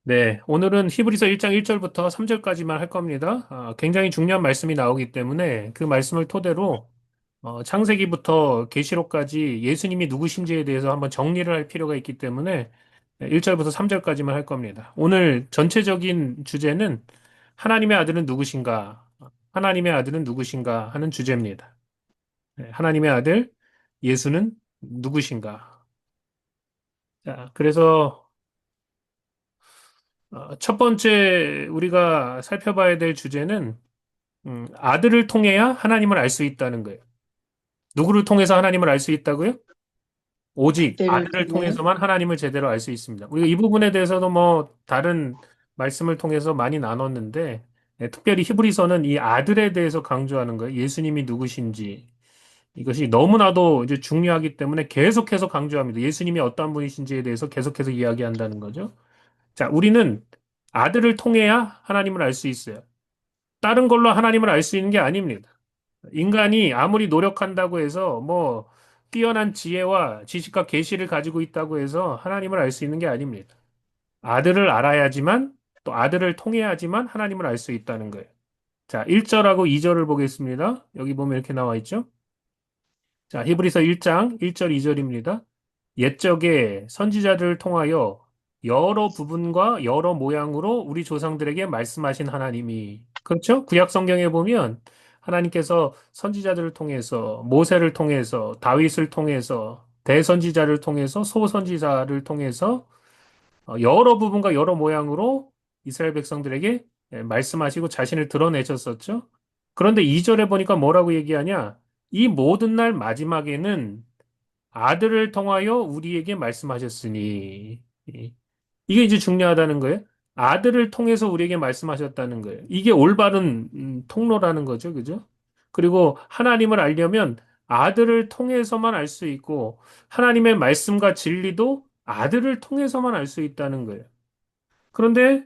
네, 오늘은 히브리서 1장 1절부터 3절까지만 할 겁니다. 굉장히 중요한 말씀이 나오기 때문에 그 말씀을 토대로 창세기부터 계시록까지 예수님이 누구신지에 대해서 한번 정리를 할 필요가 있기 때문에 1절부터 3절까지만 할 겁니다. 오늘 전체적인 주제는 하나님의 아들은 누구신가? 하나님의 아들은 누구신가? 하는 주제입니다. 네, 하나님의 아들 예수는 누구신가? 자, 그래서 첫 번째 우리가 살펴봐야 될 주제는 아들을 통해야 하나님을 알 수 있다는 거예요. 누구를 통해서 하나님을 알 수 있다고요? 오직 아들을 아들을 통하여 통해서만 하나님을 제대로 알 수 있습니다. 우리가 이 부분에 대해서도 뭐 다른 말씀을 통해서 많이 나눴는데, 특별히 히브리서는 이 아들에 대해서 강조하는 거예요. 예수님이 누구신지. 이것이 너무나도 이제 중요하기 때문에 계속해서 강조합니다. 예수님이 어떤 분이신지에 대해서 계속해서 이야기한다는 거죠. 자, 우리는 아들을 통해야 하나님을 알 수 있어요. 다른 걸로 하나님을 알 수 있는 게 아닙니다. 인간이 아무리 노력한다고 해서 뭐 뛰어난 지혜와 지식과 계시를 가지고 있다고 해서 하나님을 알 수 있는 게 아닙니다. 아들을 알아야지만 또 아들을 통해야지만 하나님을 알 수 있다는 거예요. 자, 1절하고 2절을 보겠습니다. 여기 보면 이렇게 나와 있죠. 자, 히브리서 1장 1절 2절입니다. 옛적에 선지자들을 통하여 여러 부분과 여러 모양으로 우리 조상들에게 말씀하신 하나님이 그렇죠? 구약 성경에 보면 하나님께서 선지자들을 통해서 모세를 통해서 다윗을 통해서 대선지자를 통해서 소선지자를 통해서 여러 부분과 여러 모양으로 이스라엘 백성들에게 말씀하시고 자신을 드러내셨었죠. 그런데 2절에 보니까 뭐라고 얘기하냐? 이 모든 날 마지막에는 아들을 통하여 우리에게 말씀하셨으니. 이게 이제 중요하다는 거예요. 아들을 통해서 우리에게 말씀하셨다는 거예요. 이게 올바른 통로라는 거죠. 그죠? 그리고 하나님을 알려면 아들을 통해서만 알 수 있고 하나님의 말씀과 진리도 아들을 통해서만 알 수 있다는 거예요. 그런데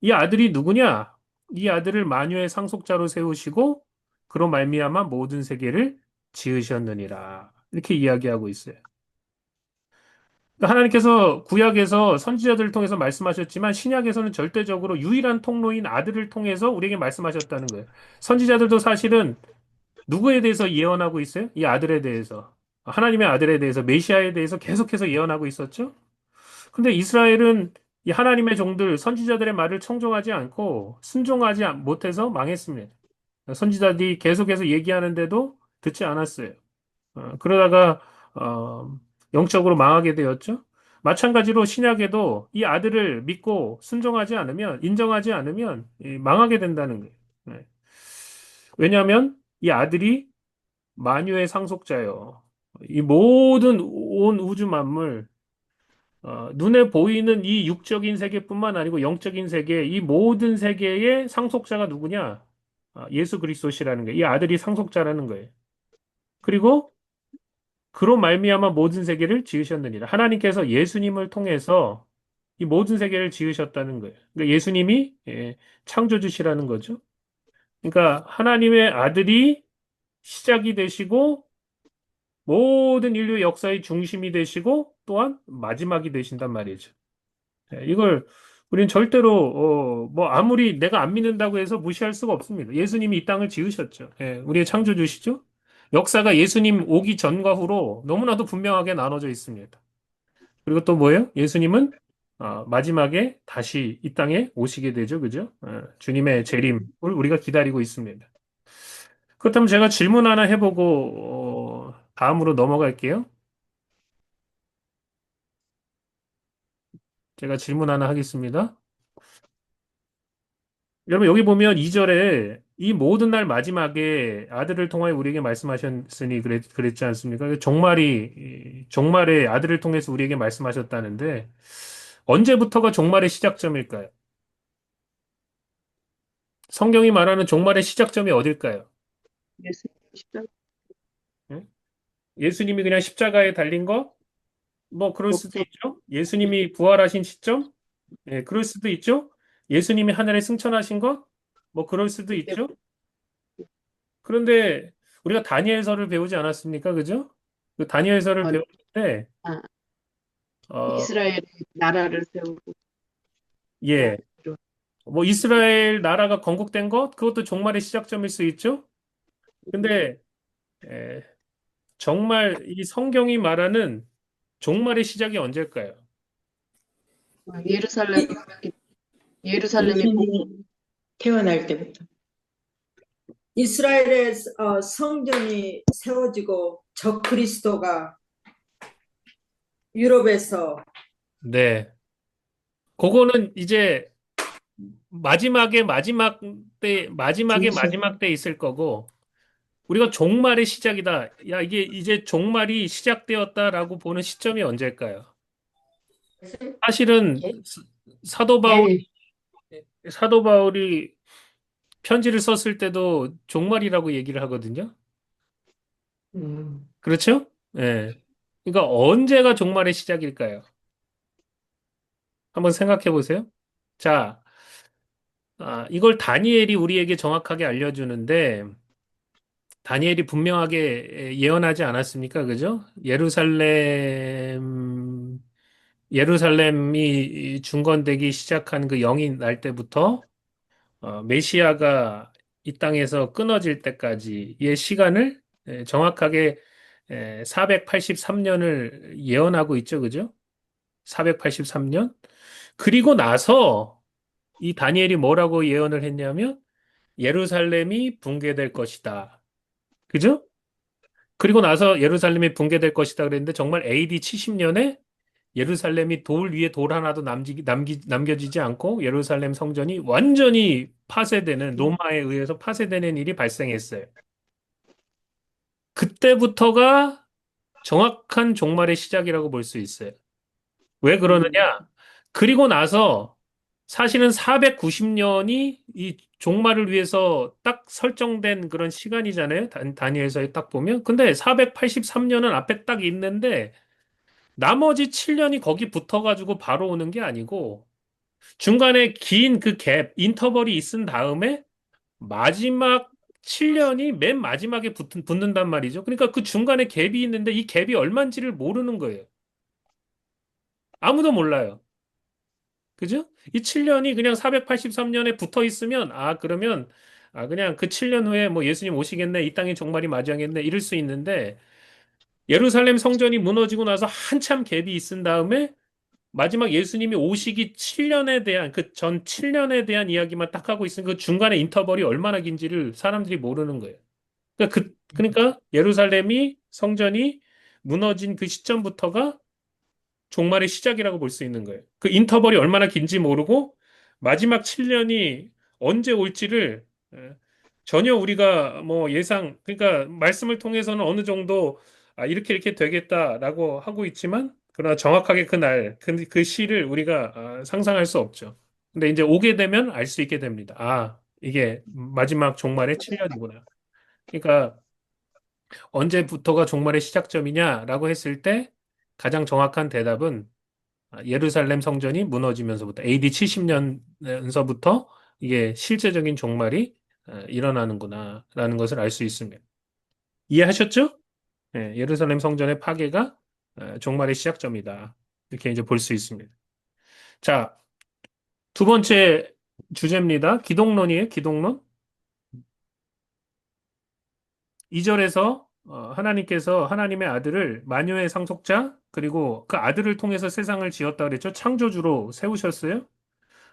이 아들이 누구냐? 이 아들을 만유의 상속자로 세우시고 그로 말미암아 모든 세계를 지으셨느니라. 이렇게 이야기하고 있어요. 그러니까 하나님께서 구약에서 선지자들을 통해서 말씀하셨지만 신약에서는 절대적으로 유일한 통로인 아들을 통해서 우리에게 말씀하셨다는 거예요. 선지자들도 사실은 누구에 대해서 예언하고 있어요? 이 아들에 대해서. 하나님의 아들에 대해서, 메시아에 대해서 계속해서 예언하고 있었죠? 근데 이스라엘은 이 하나님의 종들, 선지자들의 말을 청종하지 않고 순종하지 못해서 망했습니다. 선지자들이 계속해서 얘기하는데도 듣지 않았어요. 그러다가 영적으로 망하게 되었죠. 마찬가지로 신약에도 이 아들을 믿고 순종하지 않으면, 인정하지 않으면 망하게 된다는 거예요. 네. 왜냐하면 이 아들이 만유의 상속자요. 이 모든 온 우주 만물, 눈에 보이는 이 육적인 세계뿐만 아니고 영적인 세계, 이 모든 세계의 상속자가 누구냐? 예수 그리스도시라는 거예요. 이 아들이 상속자라는 거예요. 그리고 그로 말미암아 모든 세계를 지으셨느니라. 하나님께서 예수님을 통해서 이 모든 세계를 지으셨다는 거예요. 그러니까 예수님이 창조주시라는 거죠. 그러니까 하나님의 아들이 시작이 되시고 모든 인류 역사의 중심이 되시고 또한 마지막이 되신단 말이죠. 이걸 우리는 절대로 뭐 아무리 내가 안 믿는다고 해서 무시할 수가 없습니다. 예수님이 이 땅을 지으셨죠. 우리의 창조주시죠. 역사가 예수님 오기 전과 후로 너무나도 분명하게 나눠져 있습니다. 그리고 또 뭐예요? 예수님은 마지막에 다시 이 땅에 오시게 되죠. 그죠? 주님의 재림을 우리가 기다리고 있습니다. 그렇다면 제가 질문 하나 해보고 다음으로 넘어갈게요. 제가 질문 하나 하겠습니다. 여러분 여기 보면 2절에 이 모든 날 마지막에 아들을 통하여 우리에게 말씀하셨으니 그랬지 않습니까? 종말에 아들을 통해서 우리에게 말씀하셨다는데 언제부터가 종말의 시작점일까요? 성경이 말하는 종말의 시작점이 어딜까요? 예수 십자가 응? 예수님이 그냥 십자가에 달린 거? 뭐 그럴 수도 목적 있죠. 예수님이 부활하신 시점? 예, 그럴 수도 있죠. 예수님이 하늘에 승천하신 것? 뭐 그럴 수도 있죠. 그런데 우리가 다니엘서를 배우지 않았습니까? 그죠? 그 다니엘서를 배울 때 아, 어, 이스라엘의 나라를 세우고 예. 뭐 이스라엘 나라가 건국된 것 그것도 종말의 시작점일 수 있죠. 근데 에, 정말 이 성경이 말하는 종말의 시작이 언제일까요? 예루살렘, 예루살렘이 예수님이 태어날 때부터 이스라엘의 성전이 세워지고 적 그리스도가 유럽에서 네. 그거는 이제 마지막에 중심 마지막 때 있을 거고 우리가 종말의 시작이다. 야, 이게 이제 종말이 시작되었다라고 보는 시점이 언제일까요? 사실은 사도 바울 개, 사도 바울이 편지를 썼을 때도 종말이라고 얘기를 하거든요. 음, 그렇죠? 예. 그러니까 언제가 종말의 시작일까요? 한번 생각해 보세요. 자, 이걸 다니엘이 우리에게 정확하게 알려주는데, 다니엘이 분명하게 예언하지 않았습니까? 그죠? 예루살렘이 중건되기 시작한 그 영이 날 때부터, 메시아가 이 땅에서 끊어질 때까지의 시간을 정확하게 483년을 예언하고 있죠. 그죠? 483년. 그리고 나서 이 다니엘이 뭐라고 예언을 했냐면 예루살렘이 붕괴될 것이다. 그죠? 그리고 나서 예루살렘이 붕괴될 것이다 그랬는데 정말 AD 70년에 예루살렘이 돌 위에 돌 하나도 남겨지지 않고 예루살렘 성전이 완전히 파쇄되는 로마에 의해서 파쇄되는 일이 발생했어요. 그때부터가 정확한 종말의 시작이라고 볼 수 있어요. 왜 그러느냐? 그리고 나서 사실은 490년이 이 종말을 위해서 딱 설정된 그런 시간이잖아요. 다니엘서에 딱 보면. 근데 483년은 앞에 딱 있는데 나머지 7년이 거기 붙어가지고 바로 오는 게 아니고 중간에 긴 그 갭, 인터벌이 있은 다음에 마지막 7년이 맨 마지막에 붙는단 말이죠. 그러니까 그 중간에 갭이 있는데 이 갭이 얼마인지를 모르는 거예요. 아무도 몰라요. 그죠? 이 7년이 그냥 483년에 붙어 있으면, 그러면, 그냥 그 7년 후에 뭐 예수님 오시겠네, 이 땅이 종말이 맞이하겠네, 이럴 수 있는데, 예루살렘 성전이 무너지고 나서 한참 갭이 있은 다음에, 마지막 예수님이 오시기 7년에 대한, 그 전 7년에 대한 이야기만 딱 하고 있으면 그 중간에 인터벌이 얼마나 긴지를 사람들이 모르는 거예요. 그러니까 예루살렘이, 성전이 무너진 그 시점부터가 종말의 시작이라고 볼 수 있는 거예요. 그 인터벌이 얼마나 긴지 모르고 마지막 7년이 언제 올지를 전혀 우리가 뭐 그러니까 말씀을 통해서는 어느 정도 이렇게 되겠다라고 하고 있지만 그러나 정확하게 그 시를 우리가 상상할 수 없죠. 근데 이제 오게 되면 알 수 있게 됩니다. 이게 마지막 종말의 7년이구나. 그러니까 언제부터가 종말의 시작점이냐라고 했을 때 가장 정확한 대답은 예루살렘 성전이 무너지면서부터 AD 70년서부터 이게 실제적인 종말이 일어나는구나라는 것을 알 수 있습니다. 이해하셨죠? 예루살렘 성전의 파괴가 종말의 시작점이다. 이렇게 이제 볼 수 있습니다. 자, 두 번째 주제입니다. 기독론이에요, 기독론. 2절에서 하나님께서 하나님의 아들을 만유의 상속자 그리고 그 아들을 통해서 세상을 지었다 그랬죠. 창조주로 세우셨어요.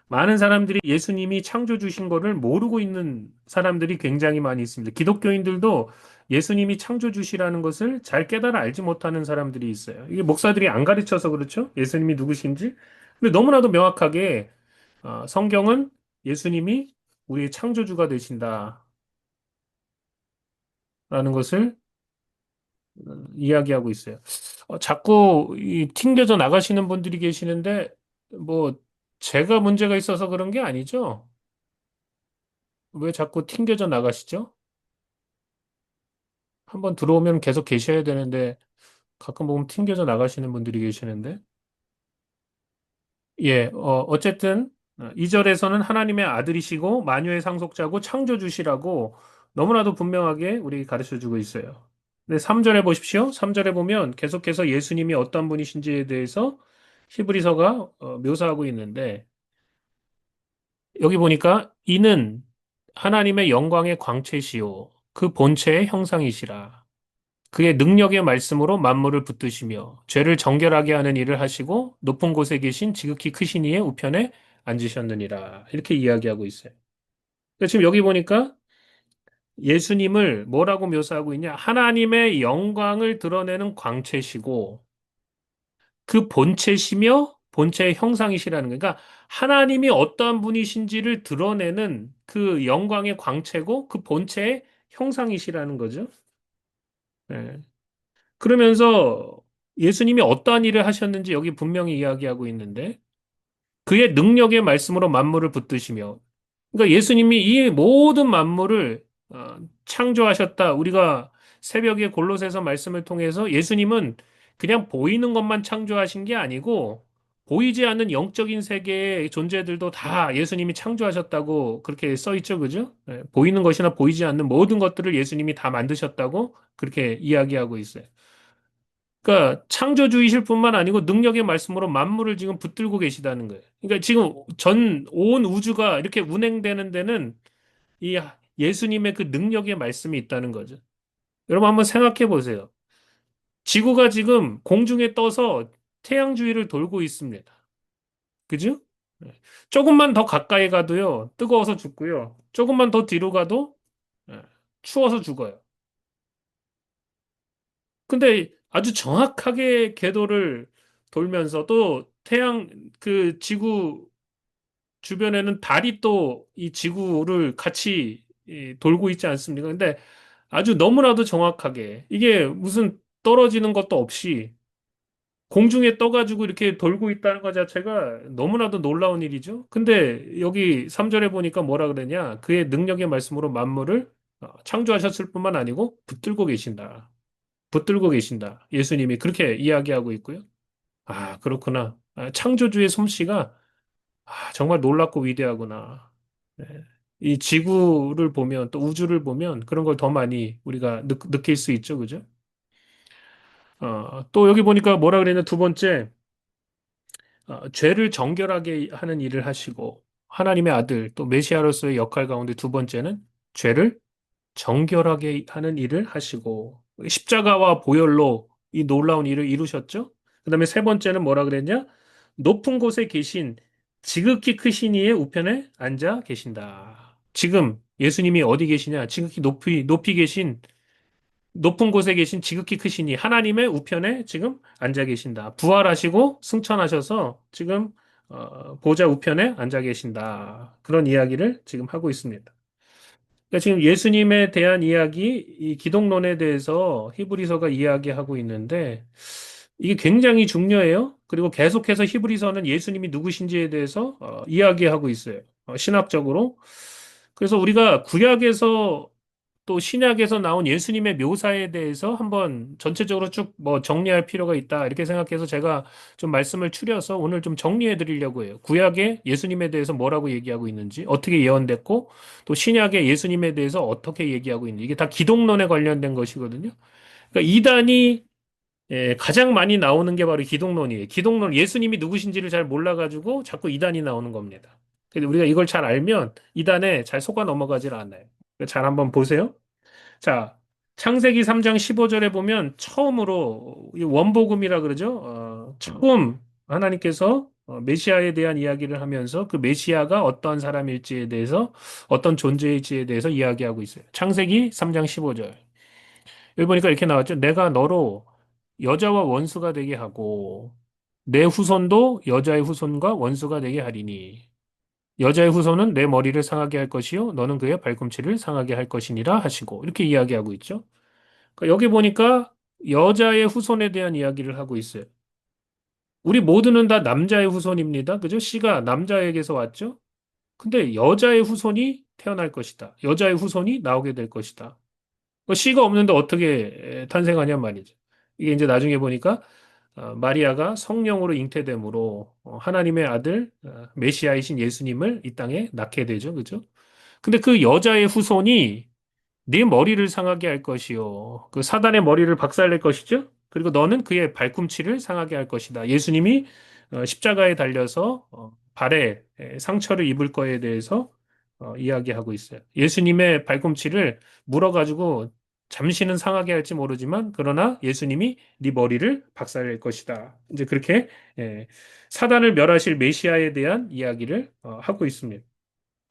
많은 사람들이 예수님이 창조주신 거를 모르고 있는 사람들이 굉장히 많이 있습니다. 기독교인들도 예수님이 창조주시라는 것을 잘 깨달아 알지 못하는 사람들이 있어요. 이게 목사들이 안 가르쳐서 그렇죠? 예수님이 누구신지. 근데 너무나도 명확하게 성경은 예수님이 우리의 창조주가 되신다라는 것을 이야기하고 있어요. 자꾸 튕겨져 나가시는 분들이 계시는데 뭐 제가 문제가 있어서 그런 게 아니죠? 왜 자꾸 튕겨져 나가시죠? 한번 들어오면 계속 계셔야 되는데 가끔 보면 튕겨져 나가시는 분들이 계시는데 예, 어쨌든 2절에서는 하나님의 아들이시고 만유의 상속자고 창조주시라고 너무나도 분명하게 우리 가르쳐 주고 있어요. 근데 3절에 보십시오. 3절에 보면 계속해서 예수님이 어떤 분이신지에 대해서 히브리서가 묘사하고 있는데 여기 보니까 이는 하나님의 영광의 광채시요 그 본체의 형상이시라. 그의 능력의 말씀으로 만물을 붙드시며 죄를 정결하게 하는 일을 하시고 높은 곳에 계신 지극히 크신 이의 우편에 앉으셨느니라. 이렇게 이야기하고 있어요. 그러니까 지금 여기 보니까 예수님을 뭐라고 묘사하고 있냐? 하나님의 영광을 드러내는 광채시고 그 본체시며 본체의 형상이시라는 거예요. 그러니까 하나님이 어떠한 분이신지를 드러내는 그 영광의 광채고 그 본체의 형상이시라는 거죠. 예. 그러면서 예수님이 어떠한 일을 하셨는지 여기 분명히 이야기하고 있는데 그의 능력의 말씀으로 만물을 붙드시며 그러니까 예수님이 이 모든 만물을 창조하셨다. 우리가 새벽에 골로새서 말씀을 통해서 예수님은 그냥 보이는 것만 창조하신 게 아니고 보이지 않는 영적인 세계의 존재들도 다 예수님이 창조하셨다고 그렇게 써 있죠. 그죠? 예, 보이는 것이나 보이지 않는 모든 것들을 예수님이 다 만드셨다고 그렇게 이야기하고 있어요. 그러니까 창조주이실 뿐만 아니고 능력의 말씀으로 만물을 지금 붙들고 계시다는 거예요. 그러니까 지금 전 온 우주가 이렇게 운행되는 데는 이 예수님의 그 능력의 말씀이 있다는 거죠. 여러분 한번 생각해 보세요. 지구가 지금 공중에 떠서 태양 주위를 돌고 있습니다. 그죠? 네. 조금만 더 가까이 가도요, 뜨거워서 죽고요. 조금만 더 뒤로 가도 예, 추워서 죽어요. 근데 아주 정확하게 궤도를 돌면서 또 태양 그 지구 주변에는 달이 또 이 지구를 같이 돌고 있지 않습니까? 근데 아주 너무나도 정확하게 이게 무슨 떨어지는 것도 없이 공중에 떠가지고 이렇게 돌고 있다는 것 자체가 너무나도 놀라운 일이죠. 근데 여기 3절에 보니까 뭐라 그러냐? 그의 능력의 말씀으로 만물을 창조하셨을 뿐만 아니고 붙들고 계신다. 붙들고 계신다. 예수님이 그렇게 이야기하고 있고요. 아, 그렇구나. 창조주의 솜씨가 정말 놀랍고 위대하구나. 네. 이 지구를 보면 또 우주를 보면 그런 걸 더 많이 우리가 느낄 수 있죠. 그죠? 또 여기 보니까 뭐라 그랬냐? 두 번째, 죄를 정결하게 하는 일을 하시고 하나님의 아들 또 메시아로서의 역할 가운데 두 번째는 죄를 정결하게 하는 일을 하시고 십자가와 보혈로 이 놀라운 일을 이루셨죠. 그다음에 세 번째는 뭐라 그랬냐? 높은 곳에 계신 지극히 크신 이의 우편에 앉아 계신다. 지금 예수님이 어디 계시냐? 지극히 높이 계신 높은 곳에 계신 지극히 크시니 하나님의 우편에 지금 앉아 계신다. 부활하시고 승천하셔서 지금 보좌 우편에 앉아 계신다. 그런 이야기를 지금 하고 있습니다. 그러니까 지금 예수님에 대한 이야기, 이 기독론에 대해서 히브리서가 이야기하고 있는데 이게 굉장히 중요해요. 그리고 계속해서 히브리서는 예수님이 누구신지에 대해서 이야기하고 있어요. 신학적으로. 그래서 우리가 구약에서 또 신약에서 나온 예수님의 묘사에 대해서 한번 전체적으로 쭉 뭐 정리할 필요가 있다. 이렇게 생각해서 제가 좀 말씀을 추려서 오늘 좀 정리해 드리려고 해요. 구약에 예수님에 대해서 뭐라고 얘기하고 있는지, 어떻게 예언됐고, 또 신약에 예수님에 대해서 어떻게 얘기하고 있는지. 이게 다 기독론에 관련된 것이거든요. 그러니까 이단이 가장 많이 나오는 게 바로 기독론이에요. 기독론, 예수님이 누구신지를 잘 몰라가지고 자꾸 이단이 나오는 겁니다. 근데 우리가 이걸 잘 알면 이단에 잘 속아 넘어가질 않아요. 그러니까 잘 한번 보세요. 자, 창세기 3장 15절에 보면 처음으로 이 원복음이라 그러죠. 처음 하나님께서 메시아에 대한 이야기를 하면서 그 메시아가 어떤 사람일지에 대해서 어떤 존재일지에 대해서 이야기하고 있어요. 창세기 3장 15절. 여기 보니까 이렇게 나왔죠. 내가 너로 여자와 원수가 되게 하고 내 후손도 여자의 후손과 원수가 되게 하리니 여자의 후손은 내 머리를 상하게 할 것이요 너는 그의 발꿈치를 상하게 할 것이니라 하시고 이렇게 이야기하고 있죠. 그러니까 여기 보니까 여자의 후손에 대한 이야기를 하고 있어요. 우리 모두는 다 남자의 후손입니다. 그죠? 씨가 남자에게서 왔죠? 근데 여자의 후손이 태어날 것이다. 여자의 후손이 나오게 될 것이다. 씨가 없는데 어떻게 탄생하냔 말이죠. 이게 이제 나중에 보니까 마리아가 성령으로 잉태됨으로 하나님의 아들 메시아이신 예수님을 이 땅에 낳게 되죠. 그죠? 근데 그 여자의 후손이 네 머리를 상하게 할 것이요. 그 사단의 머리를 박살낼 것이죠. 그리고 너는 그의 발꿈치를 상하게 할 것이다. 예수님이 십자가에 달려서 발에 상처를 입을 거에 대해서 이야기하고 있어요. 예수님의 발꿈치를 물어가지고 잠시는 상하게 할지 모르지만 그러나 예수님이 네 머리를 박살낼 것이다. 이제 그렇게 사단을 멸하실 메시아에 대한 이야기를 하고 있습니다.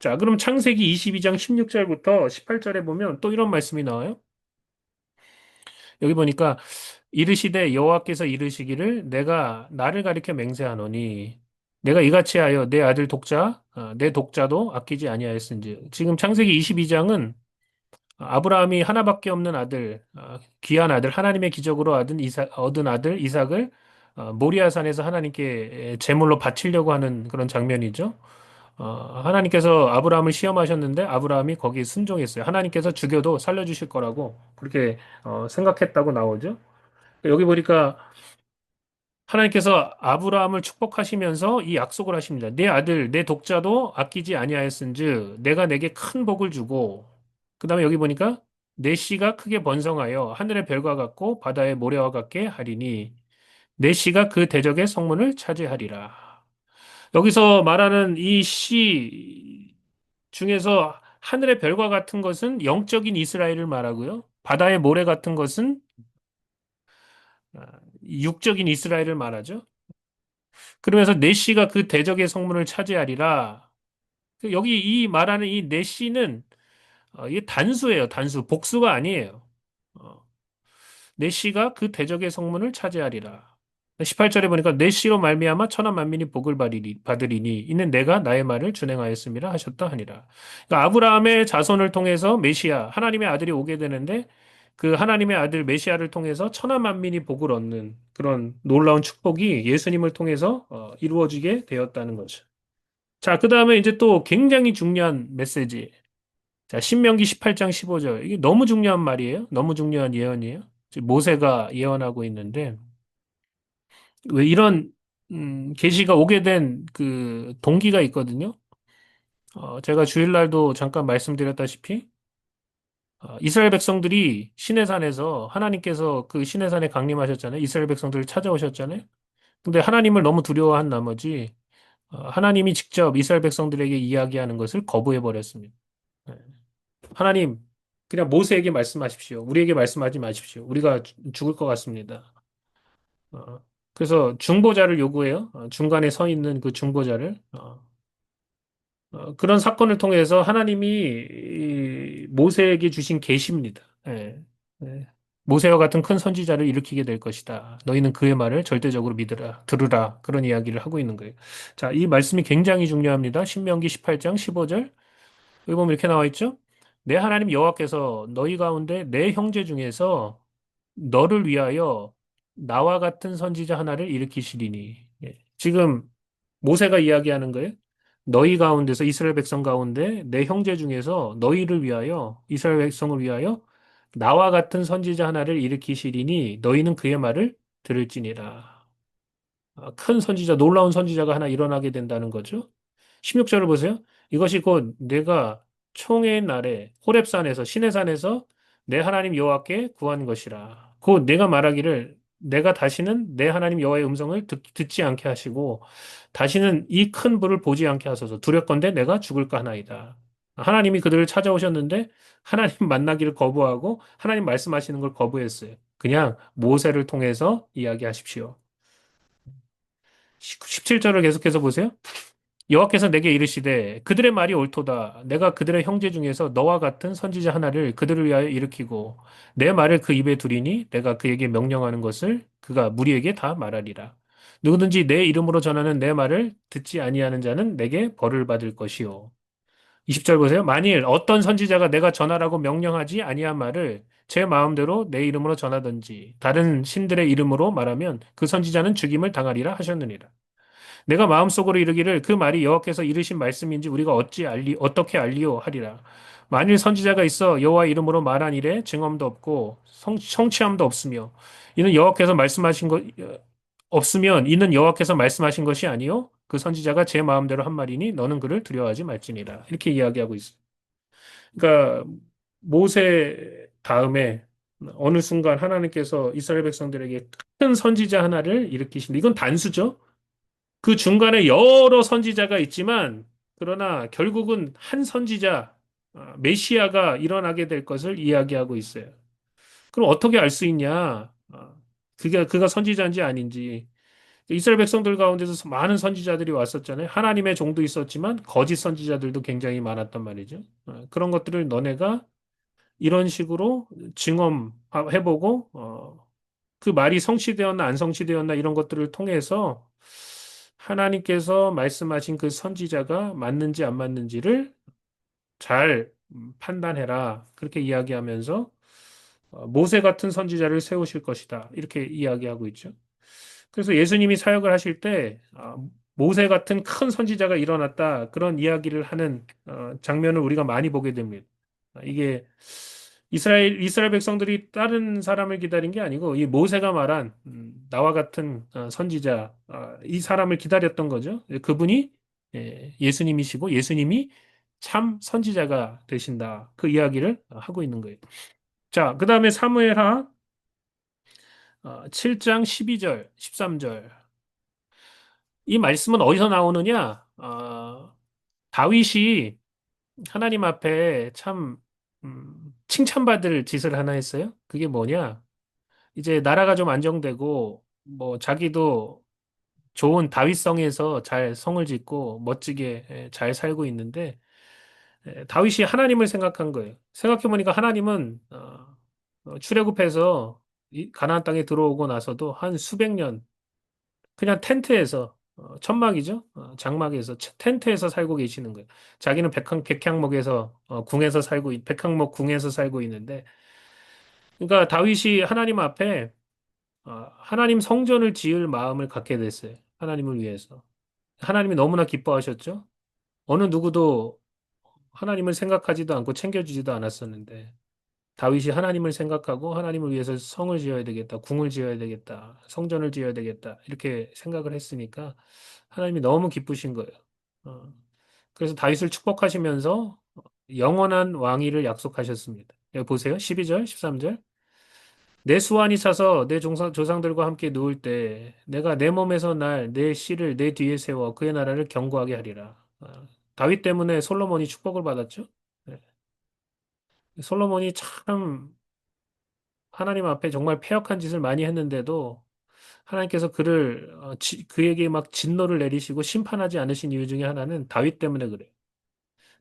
자, 그럼 창세기 22장 16절부터 18절에 보면 또 이런 말씀이 나와요. 여기 보니까 이르시되 여호와께서 이르시기를 내가 나를 가리켜 맹세하노니 내가 이같이 하여 내 아들 독자 내 독자도 아끼지 아니하였은지. 지금 창세기 22장은 아브라함이 하나밖에 없는 아들, 귀한 아들, 하나님의 기적으로 얻은 아들 이삭을 모리아산에서 하나님께 제물로 바치려고 하는 그런 장면이죠. 하나님께서 아브라함을 시험하셨는데 아브라함이 거기에 순종했어요. 하나님께서 죽여도 살려주실 거라고 그렇게 생각했다고 나오죠. 여기 보니까 하나님께서 아브라함을 축복하시면서 이 약속을 하십니다. 내 아들, 내 독자도 아끼지 아니하였은즉 내가 내게 큰 복을 주고 그다음에 여기 보니까 내 씨가 크게 번성하여 하늘의 별과 같고 바다의 모래와 같게 하리니 내 씨가 그 대적의 성문을 차지하리라. 여기서 말하는 이 씨 중에서 하늘의 별과 같은 것은 영적인 이스라엘을 말하고요. 바다의 모래 같은 것은 육적인 이스라엘을 말하죠. 그러면서 내시가 그 대적의 성문을 차지하리라. 여기 이 말하는 이 내시는 이게 단수예요. 단수. 복수가 아니에요. 어, 내시가 그 대적의 성문을 차지하리라. 18절에 보니까 내시로 말미암아 천하 만민이 복을 받으리니 이는 내가 나의 말을 준행하였음이라 하셨다 하니라. 그러니까 아브라함의 자손을 통해서 메시아 하나님의 아들이 오게 되는데 그 하나님의 아들 메시아를 통해서 천하 만민이 복을 얻는 그런 놀라운 축복이 예수님을 통해서 이루어지게 되었다는 거죠. 자, 그 다음에 이제 또 굉장히 중요한 메시지. 자, 신명기 18장 15절. 이게 너무 중요한 말이에요. 너무 중요한 예언이에요. 지금 모세가 예언하고 있는데, 왜 이런, 계시가 오게 된 그 동기가 있거든요. 제가 주일날도 잠깐 말씀드렸다시피, 이스라엘 백성들이 시내산에서 하나님께서 그 시내산에 강림하셨잖아요. 이스라엘 백성들을 찾아오셨잖아요. 근데 하나님을 너무 두려워한 나머지, 하나님이 직접 이스라엘 백성들에게 이야기하는 것을 거부해 버렸습니다. 네. 하나님, 그냥 모세에게 말씀하십시오. 우리에게 말씀하지 마십시오. 우리가 죽을 것 같습니다. 어, 그래서 중보자를 요구해요. 중간에 서 있는 그 중보자를. 그런 사건을 통해서 하나님이 이 모세에게 주신 계시입니다. 예, 예. 모세와 같은 큰 선지자를 일으키게 될 것이다. 너희는 그의 말을 절대적으로 믿으라, 들으라. 그런 이야기를 하고 있는 거예요. 자, 이 말씀이 굉장히 중요합니다. 신명기 18장 15절. 여기 보면 이렇게 나와 있죠? 내 하나님 여호와께서 너희 가운데 내 형제 중에서 너를 위하여 나와 같은 선지자 하나를 일으키시리니. 예. 지금 모세가 이야기하는 거예요. 너희 가운데서 이스라엘 백성 가운데 내 형제 중에서 너희를 위하여 이스라엘 백성을 위하여 나와 같은 선지자 하나를 일으키시리니 너희는 그의 말을 들을지니라. 큰 선지자, 놀라운 선지자가 하나 일어나게 된다는 거죠. 16절을 보세요. 이것이 곧 내가 총회의 날에 호렙산에서 시내산에서 내 하나님 여호와께 구한 것이라. 곧 내가 말하기를 내가 다시는 내 하나님 여호와의 음성을 듣지 않게 하시고 다시는 이 큰 불을 보지 않게 하소서. 두렵건대 내가 죽을까 하나이다. 하나님이 그들을 찾아오셨는데 하나님 만나기를 거부하고 하나님 말씀하시는 걸 거부했어요. 그냥 모세를 통해서 이야기하십시오. 17절을 계속해서 보세요. 여호와께서 내게 이르시되 그들의 말이 옳도다. 내가 그들의 형제 중에서 너와 같은 선지자 하나를 그들을 위하여 일으키고 내 말을 그 입에 두리니 내가 그에게 명령하는 것을 그가 무리에게 다 말하리라. 누구든지 내 이름으로 전하는 내 말을 듣지 아니하는 자는 내게 벌을 받을 것이요. 20절 보세요. 만일 어떤 선지자가 내가 전하라고 명령하지 아니한 말을 제 마음대로 내 이름으로 전하든지 다른 신들의 이름으로 말하면 그 선지자는 죽임을 당하리라 하셨느니라. 내가 마음속으로 이르기를 그 말이 여호와께서 이르신 말씀인지 우리가 어떻게 알리오 하리라. 만일 선지자가 있어 여호와 이름으로 말한 일에 증언도 없고 성취함도 없으며 이는 여호와께서 말씀하신 것 없으면 이는 여호와께서 말씀하신 것이 아니요 그 선지자가 제 마음대로 한 말이니 너는 그를 두려워하지 말지니라. 이렇게 이야기하고 있어. 그러니까 모세 다음에 어느 순간 하나님께서 이스라엘 백성들에게 큰 선지자 하나를 일으키신다. 이건 단수죠. 그 중간에 여러 선지자가 있지만, 그러나 결국은 한 선지자, 메시아가 일어나게 될 것을 이야기하고 있어요. 그럼 어떻게 알 수 있냐? 그가 선지자인지 아닌지. 이스라엘 백성들 가운데서 많은 선지자들이 왔었잖아요. 하나님의 종도 있었지만 거짓 선지자들도 굉장히 많았단 말이죠. 그런 것들을 너네가 이런 식으로 증언해보고, 그 말이 성취되었나 안 성취되었나 이런 것들을 통해서 하나님께서 말씀하신 그 선지자가 맞는지 안 맞는지를 잘 판단해라. 그렇게 이야기하면서 모세 같은 선지자를 세우실 것이다. 이렇게 이야기하고 있죠. 그래서 예수님이 사역을 하실 때 모세 같은 큰 선지자가 일어났다. 그런 이야기를 하는 장면을 우리가 많이 보게 됩니다. 이게 이스라엘 백성들이 다른 사람을 기다린 게 아니고 이 모세가 말한 나와 같은 선지자 이 사람을 기다렸던 거죠. 그분이 예수님이시고 예수님이 참 선지자가 되신다. 그 이야기를 하고 있는 거예요. 자, 그 다음에 사무엘하 7장 12절, 13절. 이 말씀은 어디서 나오느냐? 다윗이 하나님 앞에 참 칭찬받을 짓을 하나 했어요. 그게 뭐냐? 이제 나라가 좀 안정되고 뭐 자기도 좋은 다윗성에서 잘 성을 짓고 멋지게 잘 살고 있는데 다윗이 하나님을 생각한 거예요. 생각해 보니까 하나님은 출애굽해서 이 가나안 땅에 들어오고 나서도 한 수백 년 그냥 텐트에서 천막이죠. 장막에서 텐트에서 살고 계시는 거예요. 자기는 백향목에서 궁에서 백향목 궁에서 살고 있는데 그러니까 다윗이 하나님 앞에 하나님 성전을 지을 마음을 갖게 됐어요. 하나님을 위해서. 하나님이 너무나 기뻐하셨죠. 어느 누구도 하나님을 생각하지도 않고 챙겨주지도 않았었는데 다윗이 하나님을 생각하고 하나님을 위해서 성을 지어야 되겠다, 궁을 지어야 되겠다, 성전을 지어야 되겠다 이렇게 생각을 했으니까 하나님이 너무 기쁘신 거예요. 어, 그래서 다윗을 축복하시면서 영원한 왕위를 약속하셨습니다. 여기 보세요. 12절, 13절. 내 수완이 차서 내 조상들과 함께 누울 때 내가 내 몸에서 날 내 씨를 내 뒤에 세워 그의 나라를 견고하게 하리라. 다윗 때문에 솔로몬이 축복을 받았죠. 네. 솔로몬이 참 하나님 앞에 정말 패역한 짓을 많이 했는데도 하나님께서 그에게 막 진노를 내리시고 심판하지 않으신 이유 중에 하나는 다윗 때문에 그래요.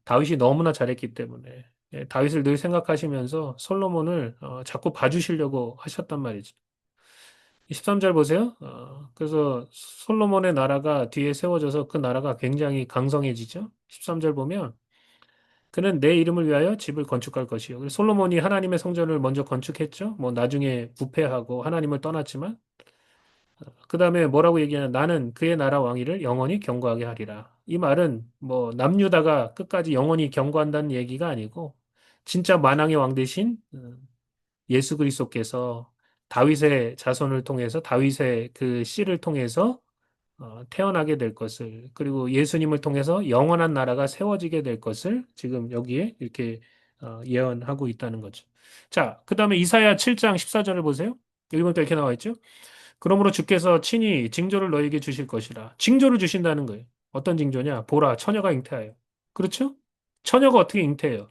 다윗이 너무나 잘했기 때문에. 다윗을 늘 생각하시면서 솔로몬을 자꾸 봐주시려고 하셨단 말이죠. 13절 보세요. 그래서 솔로몬의 나라가 뒤에 세워져서 그 나라가 굉장히 강성해지죠. 13절 보면 그는 내 이름을 위하여 집을 건축할 것이요. 그래서 솔로몬이 하나님의 성전을 먼저 건축했죠. 뭐 나중에 부패하고 하나님을 떠났지만 그 다음에 뭐라고 얘기하냐? 나는 그의 나라 왕위를 영원히 견고하게 하리라. 이 말은 뭐 남유다가 끝까지 영원히 견고한다는 얘기가 아니고 진짜 만왕의 왕 대신 예수 그리스도께서 다윗의 자손을 통해서 다윗의 그 씨를 통해서 태어나게 될 것을 그리고 예수님을 통해서 영원한 나라가 세워지게 될 것을 지금 여기에 이렇게 예언하고 있다는 거죠. 자, 그 다음에 이사야 7장 14절을 보세요. 여기 보니까 이렇게 나와 있죠. 그러므로 주께서 친히 징조를 너에게 주실 것이라. 징조를 주신다는 거예요. 어떤 징조냐? 보라, 처녀가 잉태하여. 그렇죠? 처녀가 어떻게 잉태해요?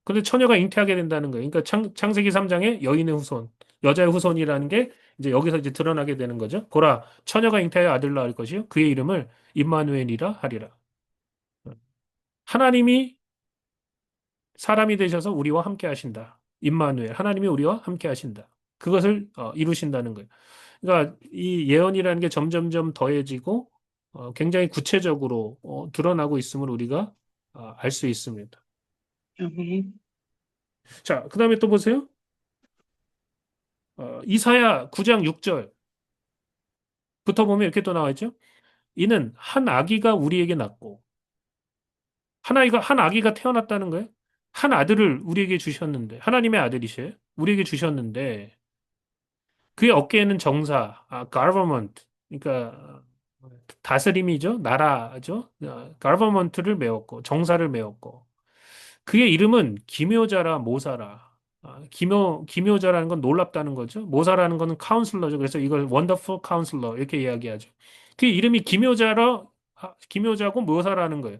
근데 처녀가 잉태하게 된다는 거예요. 그러니까 창세기 3장에 여인의 후손, 여자의 후손이라는 게 이제 여기서 이제 드러나게 되는 거죠. 보라, 처녀가 잉태하여 아들 낳을 것이요. 그의 이름을 임마누엘이라 하리라. 하나님이 사람이 되셔서 우리와 함께 하신다. 임마누엘, 하나님이 우리와 함께 하신다. 그것을 이루신다는 거예요. 그러니까 이 예언이라는 게 점점점 더해지고 굉장히 구체적으로 드러나고 있음을 우리가 알 수 있습니다. 아멘. 자, 그 다음에 또 보세요. 이사야 9장 6절부터 보면 이렇게 또 나와 있죠. 이는 한 아기가 우리에게 낳고 한 아기가 태어났다는 거예요. 한 아들을 우리에게 주셨는데 하나님의 아들이셔요. 우리에게 주셨는데 그의 어깨에는 정사, government, 그러니까 다스림이죠, 나라죠. government를 메웠고 정사를 메웠고 그의 이름은 기묘자라 모사라. 기묘자라는 건 놀랍다는 거죠. 모사라는 거는 카운슬러죠. 그래서 이걸 원더풀 카운슬러 이렇게 이야기하죠. 그 이름이 기묘자고 묘사라는 거예요.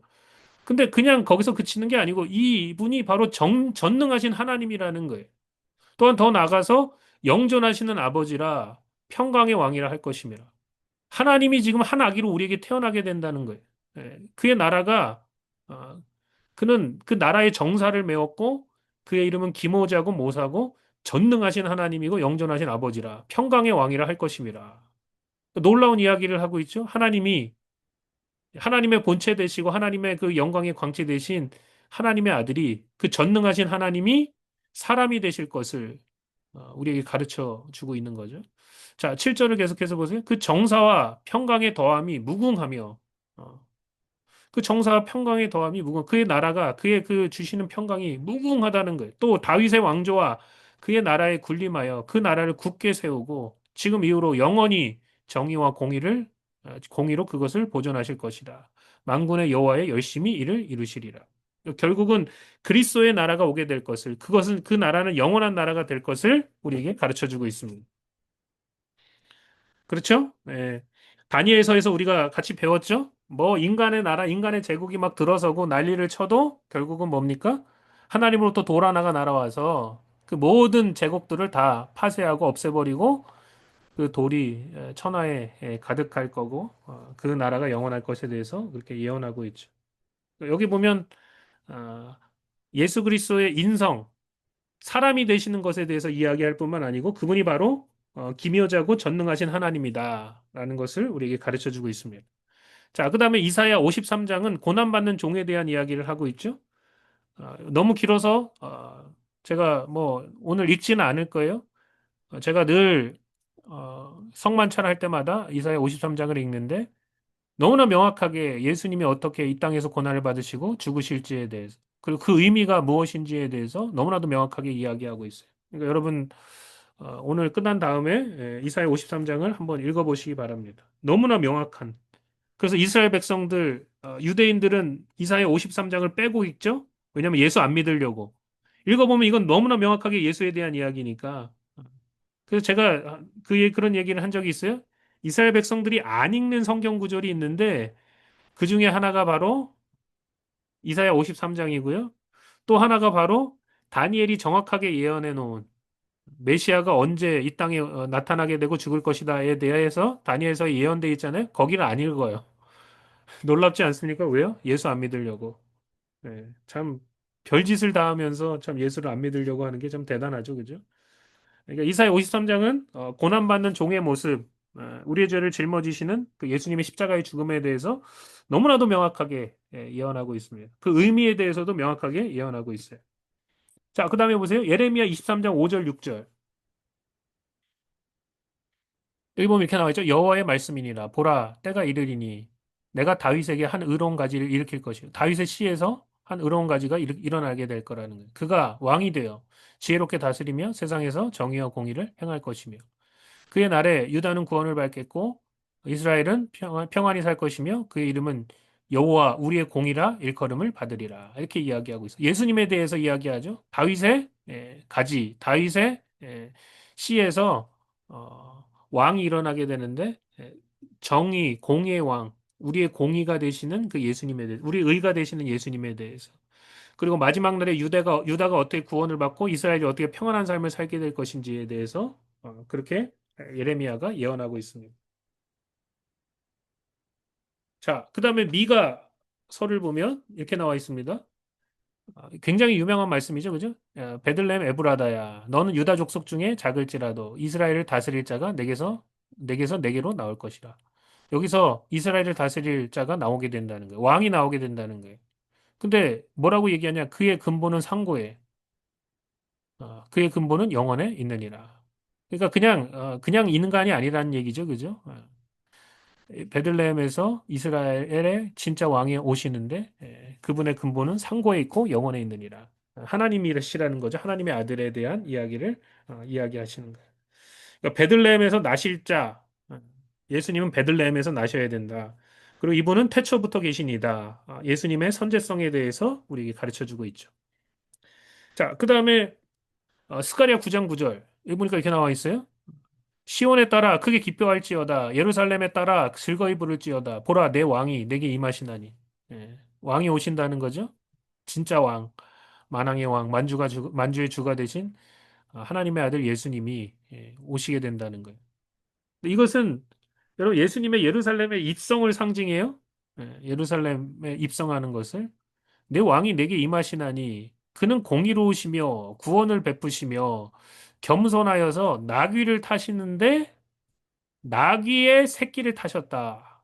근데 그냥 거기서 그치는 게 아니고 이분이 바로 전능하신 하나님이라는 거예요. 또한 더 나아가서 영존하시는 아버지라 평강의 왕이라 할 것임이라. 하나님이 지금 한 아기로 우리에게 태어나게 된다는 거예요. 그의 나라가 어, 그는 그 나라의 정사를 메웠고 그의 이름은 기모자고 모사고 전능하신 하나님이고 영존하신 아버지라 평강의 왕이라 할 것임이라. 놀라운 이야기를 하고 있죠. 하나님의 본체 되시고 하나님의 그 영광의 광채 되신 하나님의 아들이 그 전능하신 하나님이 사람이 되실 것을 우리에게 가르쳐 주고 있는 거죠. 자, 7절을 계속해서 보세요. 그 정사와 평강의 더함이 무궁하며 어, 그 정사와 평강의 더함이 그의 나라가 그의 그 주시는 평강이 무궁하다는 거예요. 또 다윗의 왕조와 그의 나라에 군림하여 그 나라를 굳게 세우고 지금 이후로 영원히 정의와 공의로 그것을 보존하실 것이다. 만군의 여호와의 열심히 이를 이루시리라. 결국은 그리스도의 나라가 오게 될 것을 그것은 그 나라는 영원한 나라가 될 것을 우리에게 가르쳐 주고 있습니다. 그렇죠? 예. 다니엘서에서 우리가 같이 배웠죠? 뭐 인간의 나라, 인간의 제국이 막 들어서고 난리를 쳐도 결국은 뭡니까? 하나님으로부터 돌 하나가 날아와서 그 모든 제국들을 다 파쇄하고 없애버리고 그 돌이 천하에 가득할 거고 그 나라가 영원할 것에 대해서 그렇게 예언하고 있죠. 여기 보면 어, 예수 그리스도의 인성, 사람이 되시는 것에 대해서 이야기할 뿐만 아니고 그분이 바로 기묘자고 전능하신 하나님이다라는 것을 우리에게 가르쳐 주고 있습니다. 자, 그다음에 이사야 53장은 고난받는 종에 대한 이야기를 하고 있죠. 너무 길어서 제가 뭐 오늘 읽지는 않을 거예요. 제가 늘 성만찬 할 때마다 이사야 53장을 읽는데 너무나 명확하게 예수님이 어떻게 이 땅에서 고난을 받으시고 죽으실지에 대해서 그리고 그 의미가 무엇인지에 대해서 너무나도 명확하게 이야기하고 있어요. 그러니까 여러분 오늘 끝난 다음에 이사야 53장을 한번 읽어보시기 바랍니다. 너무나 명확한. 그래서 이스라엘 백성들, 유대인들은 이사야 53장을 빼고 읽죠? 왜냐하면 예수 안 믿으려고. 읽어보면 이건 너무나 명확하게 예수에 대한 이야기니까. 그래서 제가 그런 얘기를 한 적이 있어요. 이스라엘 백성들이 안 읽는 성경 구절이 있는데 그 중에 하나가 바로 이사야 53장이고요. 또 하나가 바로 다니엘이 정확하게 예언해 놓은 메시아가 언제 이 땅에 나타나게 되고 죽을 것이다에 대해서 다니엘서에 예언돼 있잖아요. 거기를 안 읽어요. 놀랍지 않습니까? 왜요? 예수 안 믿으려고. 네, 참 별짓을 다 하면서 참 예수를 안 믿으려고 하는 게 참 대단하죠. 그죠? 그러니까 이사야 53장은 고난받는 종의 모습, 우리의 죄를 짊어지시는 그 예수님의 십자가의 죽음에 대해서 너무나도 명확하게 예언하고 있습니다. 그 의미에 대해서도 명확하게 예언하고 있어요. 자, 그 다음에 보세요. 예레미야 23장 5절, 6절. 여기 보면 이렇게 나와 있죠. 여호와의 말씀이니라. 보라, 때가 이르리니 내가 다윗에게 한 의로운 가지를 일으킬 것이요. 다윗의 씨에서 한 의로운 가지가 일어나게 될 거라는 거예요. 그가 왕이 되어 지혜롭게 다스리며 세상에서 정의와 공의를 행할 것이며 그의 날에 유다는 구원을 받겠고 이스라엘은 평안히 살 것이며 그의 이름은 여호와 우리의 공이라 일컬음을 받으리라. 이렇게 이야기하고 있어요. 예수님에 대해서 이야기하죠. 다윗의 가지, 다윗의 씨에서 왕이 일어나게 되는데 정의, 공의의 왕, 우리의 공의가 되시는 그 예수님에 대해서, 우리 의가 되시는 예수님에 대해서. 그리고 마지막 날에 유다가 어떻게 구원을 받고 이스라엘이 어떻게 평안한 삶을 살게 될 것인지에 대해서 그렇게 예레미야가 예언하고 있습니다. 자, 그 다음에 미가 서를 보면 이렇게 나와 있습니다. 굉장히 유명한 말씀이죠, 그죠? 베들레헴 에브라다야, 너는 유다 족속 중에 작을지라도 이스라엘을 다스릴 자가 내게서 내게로 나올 것이라. 여기서 이스라엘을 다스릴 자가 나오게 된다는 거예요. 왕이 나오게 된다는 거예요. 근데 뭐라고 얘기하냐? 그의 근본은 상고에, 그의 근본은 영원에 있느니라. 그러니까 그냥 인간이 아니라는 얘기죠, 그죠? 베들레헴에서 이스라엘의 진짜 왕이 오시는데 그분의 근본은 상고에 있고 영원에 있느니라. 하나님이시라는 거죠. 하나님의 아들에 대한 이야기를 이야기하시는 거예요. 그러니까 베들레헴에서 나실 자, 예수님은 베들레헴에서 나셔야 된다. 그리고 이분은 태초부터 계시니다. 예수님의 선제성에 대해서 우리에게 가르쳐 주고 있죠. 자, 그 다음에 스가랴 9장 9절. 여기 보니까 이렇게 나와 있어요. 시온에 따라 크게 기뻐할지어다. 예루살렘에 따라 즐거이 부를지어다. 보라, 내 왕이 내게 임하시나니. 예, 왕이 오신다는 거죠. 진짜 왕, 만왕의 왕, 만주의 주가 되신 하나님의 아들 예수님이 오시게 된다는 거예요. 이것은 여러분 예수님의 예루살렘의 입성을 상징해요. 예루살렘에 입성하는 것을 내 왕이 내게 임하시나니 그는 공의로우시며 구원을 베푸시며 겸손하여서 나귀를 타시는데 나귀의 새끼를 타셨다.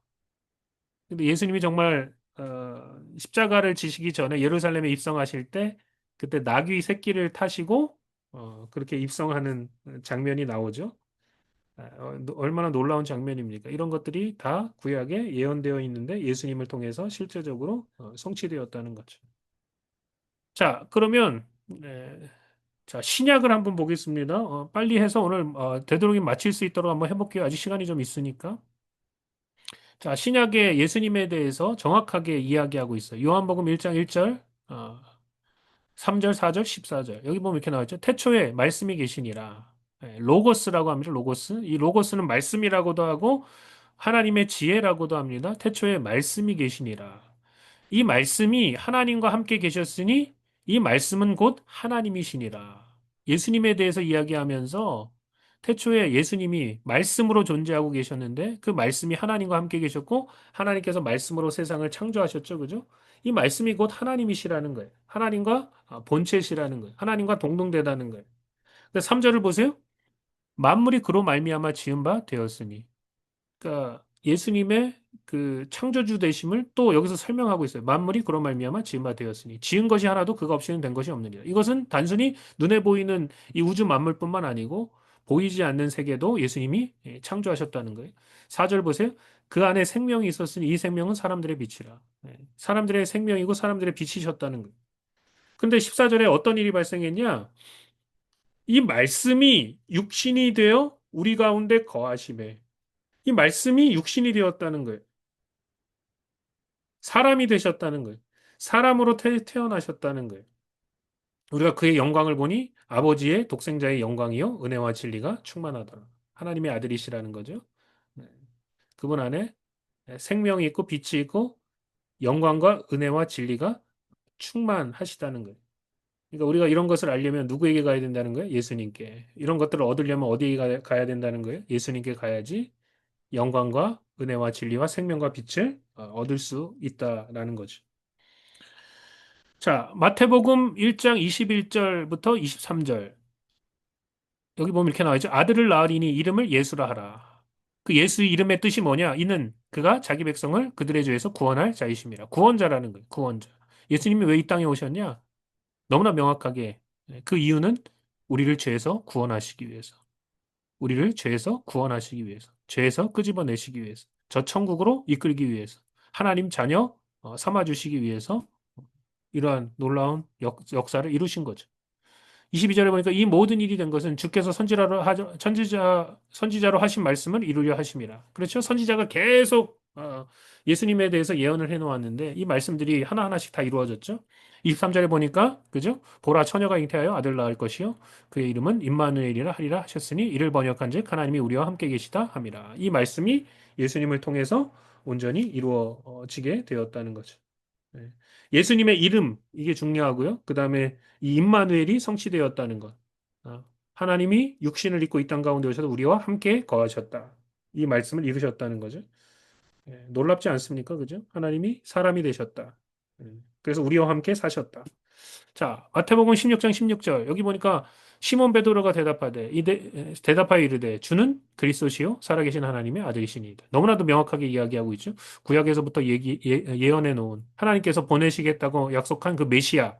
근데 예수님이 정말 십자가를 지시기 전에 예루살렘에 입성하실 때 그때 나귀 새끼를 타시고 그렇게 입성하는 장면이 나오죠. 얼마나 놀라운 장면입니까? 이런 것들이 다 구약에 예언되어 있는데 예수님을 통해서 실제적으로 성취되었다는 거죠. 자, 그러면 자, 신약을 한번 보겠습니다. 빨리 해서 오늘 되도록이면 마칠 수 있도록 한번 해볼게요. 아직 시간이 좀 있으니까. 자, 신약의 예수님에 대해서 정확하게 이야기하고 있어요. 요한복음 1장 1절, 3절, 4절, 14절. 여기 보면 이렇게 나왔죠. 태초에 말씀이 계시니라. 로고스라고 합니다. 로고스. 이 로고스는 말씀이라고도 하고 하나님의 지혜라고도 합니다. 태초에 말씀이 계시니라. 이 말씀이 하나님과 함께 계셨으니 이 말씀은 곧 하나님이시니라. 예수님에 대해서 이야기하면서 태초에 예수님이 말씀으로 존재하고 계셨는데 그 말씀이 하나님과 함께 계셨고 하나님께서 말씀으로 세상을 창조하셨죠. 그죠? 이 말씀이 곧 하나님이시라는 거예요. 하나님과 본체시라는 거예요. 하나님과 동등되다는 거예요. 근데 3절을 보세요. 만물이 그로 말미암아 지은 바 되었으니. 그러니까 예수님의 그 창조주 되심을 또 여기서 설명하고 있어요. 만물이 그런 말미암아 지은 바 되었으니 지은 것이 하나도 그가 없이는 된 것이 없느니라. 이것은 단순히 눈에 보이는 이 우주 만물뿐만 아니고 보이지 않는 세계도 예수님이 창조하셨다는 거예요. 4절 보세요. 그 안에 생명이 있었으니 이 생명은 사람들의 빛이라. 사람들의 생명이고 사람들의 빛이셨다는 거예요. 근데 14절에 어떤 일이 발생했냐? 이 말씀이 육신이 되어 우리 가운데 거하심에 이 말씀이 육신이 되었다는 거예요. 사람이 되셨다는 거예요. 사람으로 태어나셨다는 거예요. 우리가 그의 영광을 보니 아버지의 독생자의 영광이요 은혜와 진리가 충만하더라. 하나님의 아들이시라는 거죠. 네. 그분 안에 생명이 있고 빛이 있고 영광과 은혜와 진리가 충만하시다는 거예요. 그러니까 우리가 이런 것을 알려면 누구에게 가야 된다는 거예요? 예수님께. 이런 것들을 얻으려면 어디에 가야 된다는 거예요? 예수님께 가야지 영광과 은혜와 진리와 생명과 빛을 얻을 수 있다라는 거죠. 자, 마태복음 1장 21절부터 23절. 여기 보면 이렇게 나와 있죠. 아들을 낳으리니 이름을 예수라 하라. 그 예수 이름의 뜻이 뭐냐? 이는 그가 자기 백성을 그들의 죄에서 구원할 자이심이라. 구원자라는 거예요. 구원자. 예수님이 왜 이 땅에 오셨냐? 너무나 명확하게 그 이유는 우리를 죄에서 구원하시기 위해서. 우리를 죄에서 구원하시기 위해서. 죄에서 끄집어내시기 위해서. 저 천국으로 이끌기 위해서. 하나님 자녀 삼아주시기 위해서 이러한 놀라운 역사를 이루신 거죠. 22절에 보니까 이 모든 일이 된 것은 주께서 선지자로 하신 말씀을 이루려 하심이라. 그렇죠? 선지자가 계속 예수님에 대해서 예언을 해놓았는데 이 말씀들이 하나하나씩 다 이루어졌죠. 23절에 보니까 그죠? 보라 처녀가 잉태하여 아들 낳을 것이요 그의 이름은 임마누엘이라 하리라 하셨으니 이를 번역한즉 하나님이 우리와 함께 계시다 함이라. 이 말씀이 예수님을 통해서 온전히 이루어지게 되었다는 거죠. 네. 예수님의 이름 이게 중요하고요. 그 다음에 이 임마누엘이 성취되었다는 것. 하나님이 육신을 입고 이 땅 가운데 오셔서 우리와 함께 거하셨다. 이 말씀을 이루셨다는 거죠. 놀랍지 않습니까? 그죠? 하나님이 사람이 되셨다. 그래서 우리와 함께 사셨다. 자, 마태복음 16장 16절. 여기 보니까 시몬 베드로가 대답하되 대답하여 이르되 주는 그리스도시요 살아계신 하나님의 아들이시니이다. 너무나도 명확하게 이야기하고 있죠. 구약에서부터 예언해 놓은 하나님께서 보내시겠다고 약속한 그 메시아,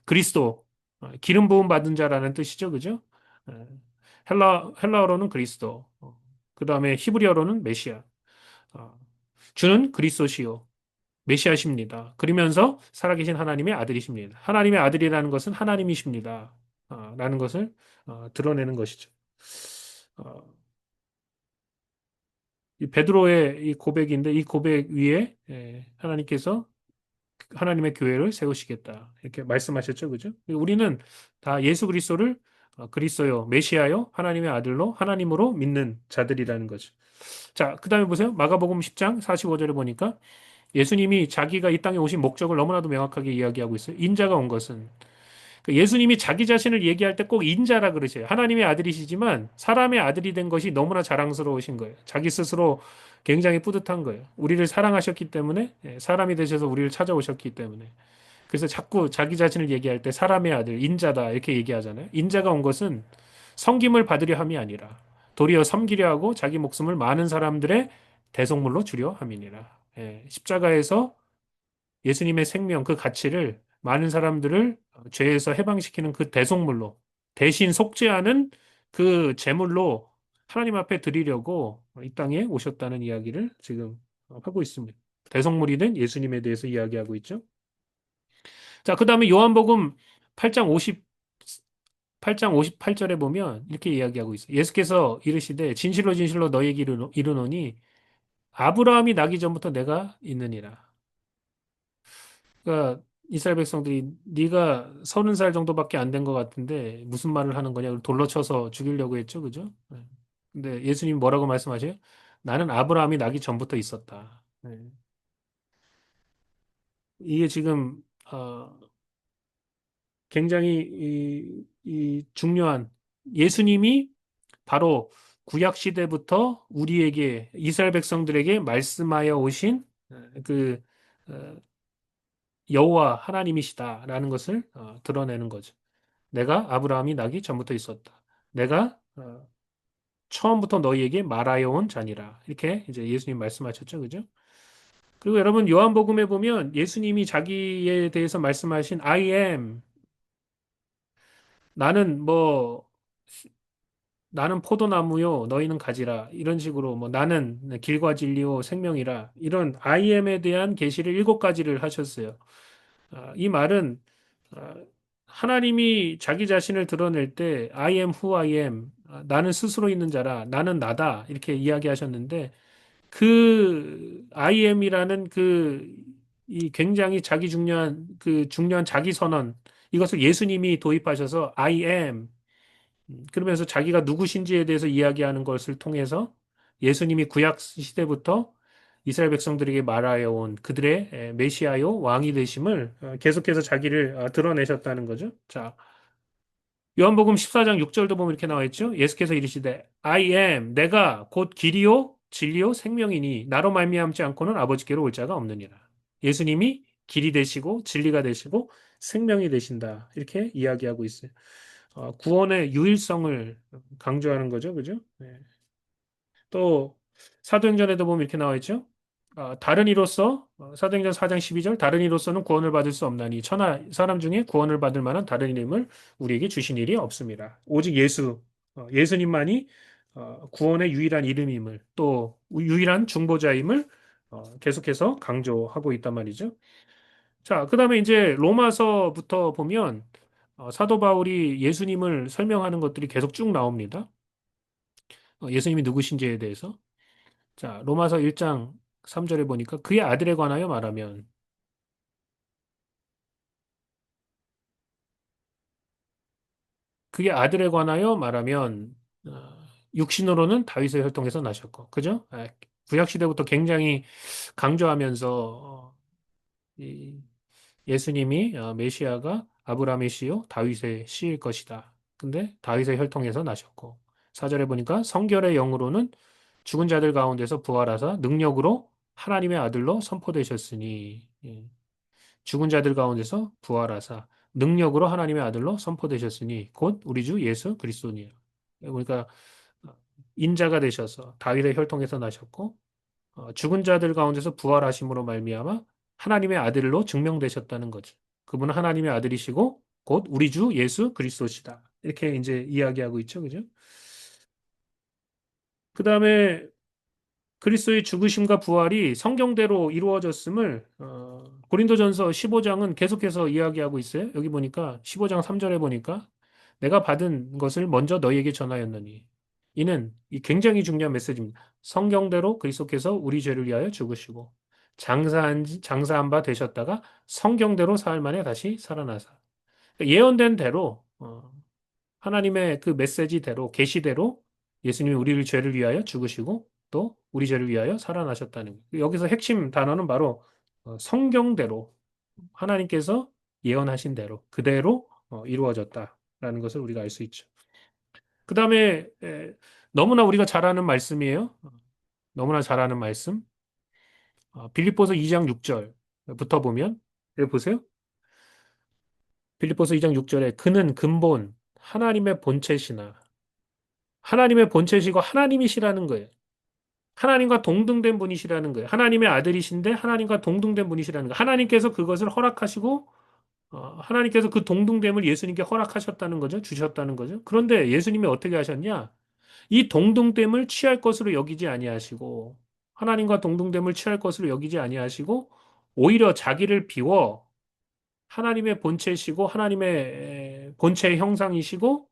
그리스도, 기름 부음 받은 자라는 뜻이죠. 그죠? 어, 헬라어로는 그리스도, 그 다음에 히브리어로는 메시아. 어, 주는 그리스도시요 메시아십니다. 그러면서 살아계신 하나님의 아들이십니다. 하나님의 아들이라는 것은 하나님이십니다. 라는 것을 드러내는 것이죠. 어, 이 베드로의 이 고백인데 이 고백 위에 하나님께서 하나님의 교회를 세우시겠다 이렇게 말씀하셨죠, 그죠? 우리는 다 예수 그리스도를 그리스도요, 메시아요, 하나님의 아들로 하나님으로 믿는 자들이라는 거죠. 자, 그 다음에 보세요. 마가복음 10장 45절에 보니까 예수님이 자기가 이 땅에 오신 목적을 너무나도 명확하게 이야기하고 있어요. 인자가 온 것은. 그 예수님이 자기 자신을 얘기할 때 꼭 인자라 그러세요. 하나님의 아들이시지만 사람의 아들이 된 것이 너무나 자랑스러우신 거예요. 자기 스스로 굉장히 뿌듯한 거예요. 우리를 사랑하셨기 때문에, 사람이 되셔서 우리를 찾아오셨기 때문에. 그래서 자꾸 자기 자신을 얘기할 때 사람의 아들, 인자다 이렇게 얘기하잖아요. 인자가 온 것은 섬김을 받으려 함이 아니라 도리어 섬기려 하고 자기 목숨을 많은 사람들의 대속물로 주려 함이니라. 십자가에서 예수님의 생명, 그 가치를 많은 사람들을 죄에서 해방시키는 그 대속물로 대신 속죄하는 그 제물로 하나님 앞에 드리려고 이 땅에 오셨다는 이야기를 지금 하고 있습니다. 대속물이 된 예수님에 대해서 이야기하고 있죠. 자, 그 다음에 요한복음 8장 8장 58절에 보면 이렇게 이야기하고 있어요. 예수께서 이르시되 진실로 진실로 너희에게 이르노니 아브라함이 나기 전부터 내가 있느니라. 그러니까 이스라엘 백성들이 네가 30살 정도밖에 안 된 것 같은데 무슨 말을 하는 거냐 돌로 쳐서 죽이려고 했죠. 그죠? 네. 근데 예수님 뭐라고 말씀하세요? 나는 아브라함이 나기 전부터 있었다. 네. 이게 지금 굉장히 이 중요한 예수님이 바로 구약 시대부터 우리에게 이스라엘 백성들에게 말씀하여 오신 그 어, 여호와 하나님이시다라는 것을 드러내는 거죠. 내가 아브라함이 나기 전부터 있었다. 내가 처음부터 너희에게 말하여 온 자니라. 이렇게 이제 예수님 말씀하셨죠. 그죠? 그리고 여러분 요한복음에 보면 예수님이 자기에 대해서 말씀하신 I am 나는 뭐 나는 포도나무요 너희는 가지라 이런 식으로 뭐 나는 길과 진리요 생명이라 이런 I am에 대한 계시를 7가지를 하셨어요. 이 말은 아, 하나님이 자기 자신을 드러낼 때 I am who I am 나는 스스로 있는 자라 나는 나다 이렇게 이야기하셨는데 그 I am이라는 그 이 굉장히 자기 중요한 그 중요한 자기 선언 이것을 예수님이 도입하셔서 I am 그러면서 자기가 누구신지에 대해서 이야기하는 것을 통해서 예수님이 구약 시대부터 이스라엘 백성들에게 말하여 온 그들의 메시아요 왕이 되심을 계속해서 자기를 드러내셨다는 거죠. 자, 요한복음 14장 6절도 보면 이렇게 나와 있죠. 예수께서 이르시되 I am 내가 곧 길이요 진리요 생명이니 나로 말미암지 않고는 아버지께로 올 자가 없느니라. 예수님이 길이 되시고 진리가 되시고 생명이 되신다. 이렇게 이야기하고 있어요. 구원의 유일성을 강조하는 거죠. 그죠? 네. 또 사도행전에도 보면 이렇게 나와 있죠. 다른 이로서 사도행전 4장 12절 다른 이로서는 구원을 받을 수 없나니 천하 사람 중에 구원을 받을 만한 다른 이름을 우리에게 주신 일이 없습니다. 오직 예수 예수님만이 구원의 유일한 이름임을 또 유일한 중보자임을 계속해서 강조하고 있단 말이죠. 자, 그다음에 이제 로마서부터 보면 사도 바울이 예수님을 설명하는 것들이 계속 쭉 나옵니다. 예수님이 누구신지에 대해서. 자, 로마서 1장 3절에 보니까 그의 아들에 관하여 말하면 그의 아들에 관하여 말하면 육신으로는 다윗의 혈통에서 나셨고 그죠? 구약 시대부터 굉장히 강조하면서 이 예수님이 메시아가 아브라함의 씨요 다윗의 씨일 것이다. 근데 다윗의 혈통에서 나셨고 4절에 보니까 성결의 영으로는 죽은 자들 가운데서 부활하사 능력으로 하나님의 아들로 선포되셨으니 죽은 자들 가운데서 부활하사 능력으로 하나님의 아들로 선포되셨으니 곧 우리 주 예수 그리스도니라. 그러니까 인자가 되셔서 다윗의 혈통에서 나셨고 죽은 자들 가운데서 부활하심으로 말미암아 하나님의 아들로 증명되셨다는 거죠. 그분은 하나님의 아들이시고 곧 우리 주 예수 그리스도시다. 이렇게 이제 이야기하고 있죠. 그죠? 그다음에 그리스도의 죽으심과 부활이 성경대로 이루어졌음을 고린도전서 15장은 계속해서 이야기하고 있어요. 여기 보니까 15장 3절에 보니까 내가 받은 것을 먼저 너희에게 전하였느니 이는 이 굉장히 중요한 메시지입니다. 성경대로 그리스도께서 우리 죄를 위하여 죽으시고 장사한 바 되셨다가 성경대로 사흘 만에 다시 살아나사 예언된 대로 하나님의 그 메시지대로, 계시대로 예수님이 우리를 죄를 위하여 죽으시고 또 우리 죄를 위하여 살아나셨다는 거예요. 여기서 핵심 단어는 바로 성경대로 하나님께서 예언하신 대로 그대로 이루어졌다라는 것을 우리가 알 수 있죠. 그 다음에 너무나 우리가 잘 아는 말씀이에요. 너무나 잘 아는 말씀. 빌립보서 2장 6절부터 보면 여기 보세요. 빌립보서 2장 6절에 그는 근본 하나님의 본체시나 하나님의 본체시고 하나님이시라는 거예요. 하나님과 동등된 분이시라는 거예요. 하나님의 아들이신데 하나님과 동등된 분이시라는 거예요. 하나님께서 그것을 허락하시고 하나님께서 그 동등됨을 예수님께 허락하셨다는 거죠. 주셨다는 거죠. 그런데 예수님이 어떻게 하셨냐? 이 동등됨을 취할 것으로 여기지 아니하시고 하나님과 동등됨을 취할 것으로 여기지 아니하시고 오히려 자기를 비워 하나님의 본체시고 하나님의 본체의 형상이시고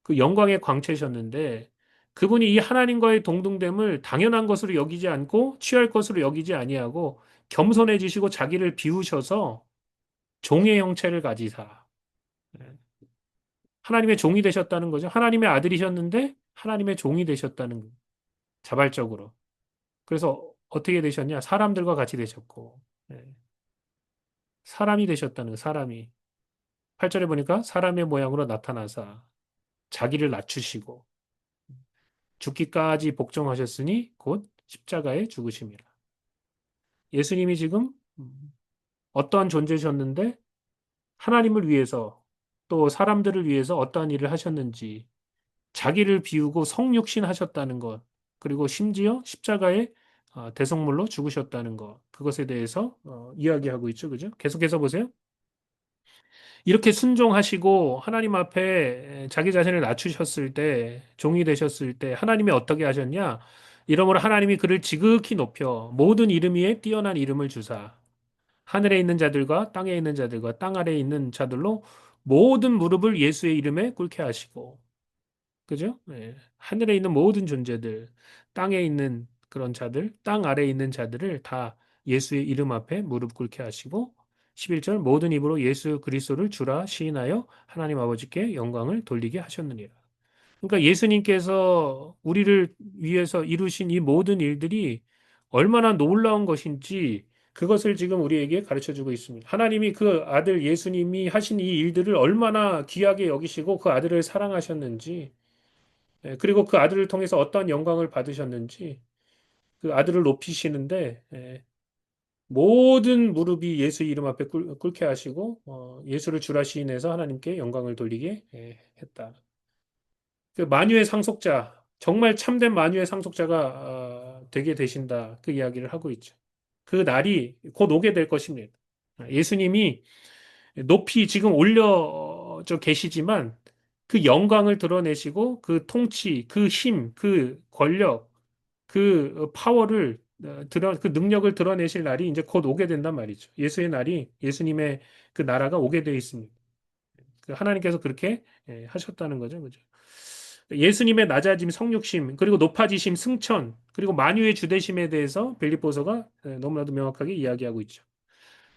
그 영광의 광채셨는데 그분이 이 하나님과의 동등됨을 당연한 것으로 여기지 않고 취할 것으로 여기지 아니하고 겸손해지시고 자기를 비우셔서 종의 형체를 가지사 하나님의 종이 되셨다는 거죠. 하나님의 아들이셨는데 하나님의 종이 되셨다는 거예요. 자발적으로. 그래서 어떻게 되셨냐? 사람들과 같이 되셨고 예. 사람이 되셨다는 거예요. 사람이. 8절에 보니까 사람의 모양으로 나타나사 자기를 낮추시고 죽기까지 복종하셨으니 곧 십자가에 죽으심이라. 예수님이 지금 어떠한 존재셨는데 하나님을 위해서 또 사람들을 위해서 어떠한 일을 하셨는지 자기를 비우고 성육신 하셨다는 것 그리고 심지어 십자가에 대성물로 죽으셨다는 것 그것에 대해서 이야기하고 있죠. 그죠? 계속해서 보세요. 이렇게 순종하시고 하나님 앞에 자기 자신을 낮추셨을 때, 종이 되셨을 때 하나님이 어떻게 하셨냐? 이러므로 하나님이 그를 지극히 높여 모든 이름 위에 뛰어난 이름을 주사 하늘에 있는 자들과 땅에 있는 자들과 땅 아래에 있는 자들로 모든 무릎을 예수의 이름에 꿇게 하시고 그죠? 예. 하늘에 있는 모든 존재들, 땅에 있는 그런 자들, 땅 아래에 있는 자들을 다 예수의 이름 앞에 무릎 꿇게 하시고 11절 모든 입으로 예수 그리스도를 주라 시인하여 하나님 아버지께 영광을 돌리게 하셨느니라. 그러니까 예수님께서 우리를 위해서 이루신 이 모든 일들이 얼마나 놀라운 것인지 그것을 지금 우리에게 가르쳐 주고 있습니다. 하나님이 그 아들 예수님이 하신 이 일들을 얼마나 귀하게 여기시고 그 아들을 사랑하셨는지 그리고 그 아들을 통해서 어떠한 영광을 받으셨는지 그 아들을 높이시는데 모든 무릎이 예수 이름 앞에 꿇게 하시고 예수를 주라 시인해서 하나님께 영광을 돌리게 했다. 그 만유의 상속자 정말 참된 만유의 상속자가 되게 되신다. 그 이야기를 하고 있죠. 그 날이 곧 오게 될 것입니다. 예수님이 높이 지금 올려져 계시지만 그 영광을 드러내시고 그 통치, 그 힘, 그 권력, 그 파워를 그 능력을 드러내실 날이 이제 곧 오게 된단 말이죠. 예수의 날이 예수님의 그 나라가 오게 되어 있습니다. 그 하나님께서 그렇게 하셨다는 거죠. 그죠? 예수님의 낮아짐, 성육심, 그리고 높아지심, 승천, 그리고 만유의 주되심에 대해서 빌립보서가 너무나도 명확하게 이야기하고 있죠.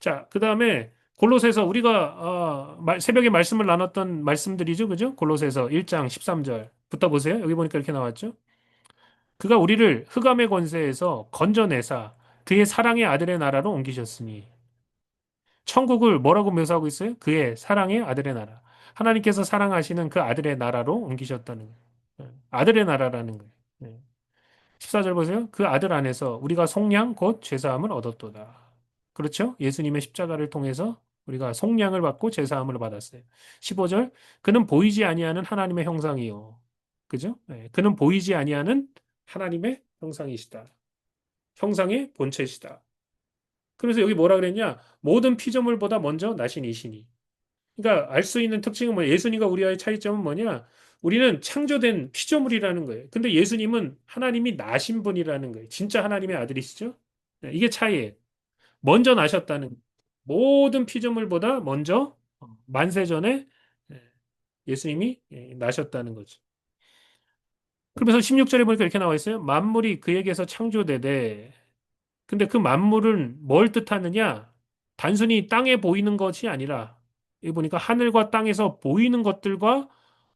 자, 그 다음에 골로새서 우리가 새벽에 말씀을 나눴던 말씀들이죠. 그죠? 골로새서 1장 13절부터 보세요. 여기 보니까 이렇게 나왔죠. 그가 우리를 흑암의 권세에서 건져내사 그의 사랑의 아들의 나라로 옮기셨으니 천국을 뭐라고 묘사하고 있어요? 그의 사랑의 아들의 나라. 하나님께서 사랑하시는 그 아들의 나라로 옮기셨다는 거예요. 아들의 나라라는 거예요. 14절 보세요. 그 아들 안에서 우리가 속량 곧 죄사함을 얻었도다. 그렇죠? 예수님의 십자가를 통해서 우리가 속량을 받고 죄사함을 받았어요. 15절 그는 보이지 아니하는 하나님의 형상이요. 그죠? 그는 보이지 아니하는 하나님의 형상이시다. 형상의 본체시다. 그래서 여기 뭐라 그랬냐? 모든 피조물보다 먼저 나신 이시니. 그러니까 알 수 있는 특징은 뭐냐? 예수님과 우리와의 차이점은 뭐냐? 우리는 창조된 피조물이라는 거예요. 근데 예수님은 하나님이 나신 분이라는 거예요. 진짜 하나님의 아들이시죠? 이게 차이예요. 먼저 나셨다는 거예요. 모든 피조물보다 먼저 만세 전에 예수님이 나셨다는 거죠. 그래서 16절에 보니까 이렇게 나와 있어요. 만물이 그에게서 창조되되 근데 그 만물은 뭘 뜻하느냐? 단순히 땅에 보이는 것이 아니라 여기 보니까 하늘과 땅에서 보이는 것들과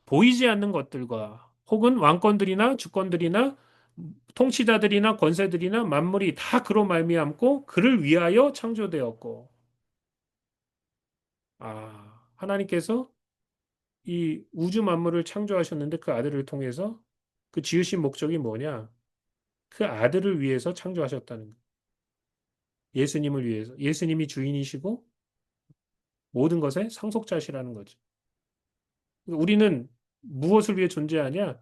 보이지 않는 것들과 혹은 왕권들이나 주권들이나 통치자들이나 권세들이나 만물이 다 그로 말미암고 그를 위하여 창조되었고, 하나님께서 이 우주 만물을 창조하셨는데 그 아들을 통해서 그 지으신 목적이 뭐냐? 그 아들을 위해서 창조하셨다는 거예요. 예수님을 위해서. 예수님이 주인이시고 모든 것의 상속자시라는 거죠. 우리는 무엇을 위해 존재하냐?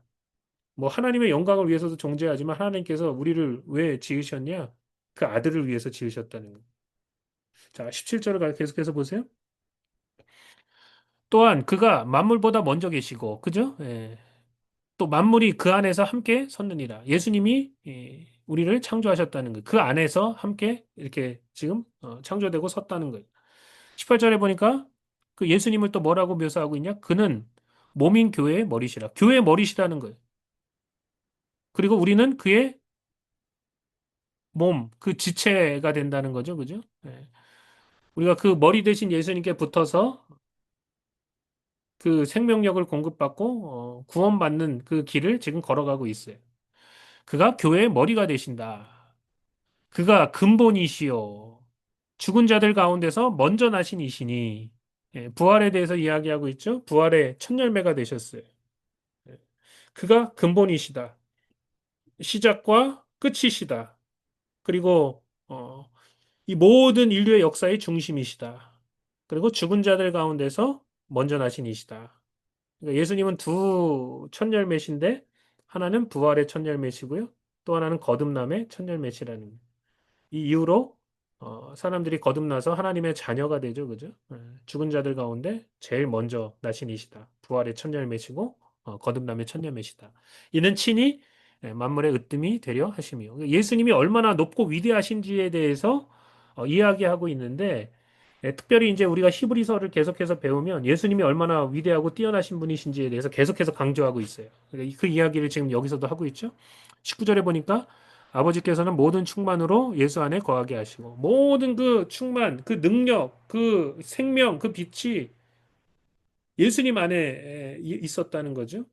뭐 하나님의 영광을 위해서도 존재하지만 하나님께서 우리를 왜 지으셨냐? 그 아들을 위해서 지으셨다는 거예요. 자, 17절을 계속해서 보세요. 또한 그가 만물보다 먼저 계시고, 그죠? 예. 또 만물이 그 안에서 함께 섰느니라. 예수님이 우리를 창조하셨다는 거예요. 그 안에서 함께 이렇게 지금 창조되고 섰다는 거예요. 18절에 보니까 그 예수님을 또 뭐라고 묘사하고 있냐? 그는 몸인 교회의 머리시라. 교회의 머리시라는 거예요. 그리고 우리는 그의 몸, 그 지체가 된다는 거죠. 그죠? 예. 우리가 그 머리 대신 예수님께 붙어서 그 생명력을 공급받고 구원받는 그 길을 지금 걸어가고 있어요. 그가 교회의 머리가 되신다. 그가 근본이시요. 죽은 자들 가운데서 먼저 나신 이시니 부활에 대해서 이야기하고 있죠. 부활의 첫 열매가 되셨어요. 예. 그가 근본이시다. 시작과 끝이시다. 그리고 이 모든 인류의 역사의 중심이시다. 그리고 죽은 자들 가운데서 먼저 나신 이시다. 그러니까 예수님은 두 첫 열매신데 하나는 부활의 첫 열매시고요. 또 하나는 거듭남의 첫 열매시라는 거예요. 이 이후로 사람들이 거듭나서 하나님의 자녀가 되죠. 그죠? 죽은 자들 가운데 제일 먼저 나신 이시다. 부활의 첫 열매시고 거듭남의 첫 열매시다. 이는 친히 만물의 으뜸이 되려 하심이요. 그러니까 예수님이 얼마나 높고 위대하신지에 대해서 이야기하고 있는데 특별히 이제 우리가 히브리서를 계속해서 배우면 예수님이 얼마나 위대하고 뛰어나신 분이신지에 대해서 계속해서 강조하고 있어요. 그러니까 그 이야기를 지금 여기서도 하고 있죠. 19절에 보니까 아버지께서는 모든 충만으로 예수 안에 거하게 하시고 모든 그 충만, 그 능력, 그 생명, 그 빛이 예수님 안에 있었다는 거죠.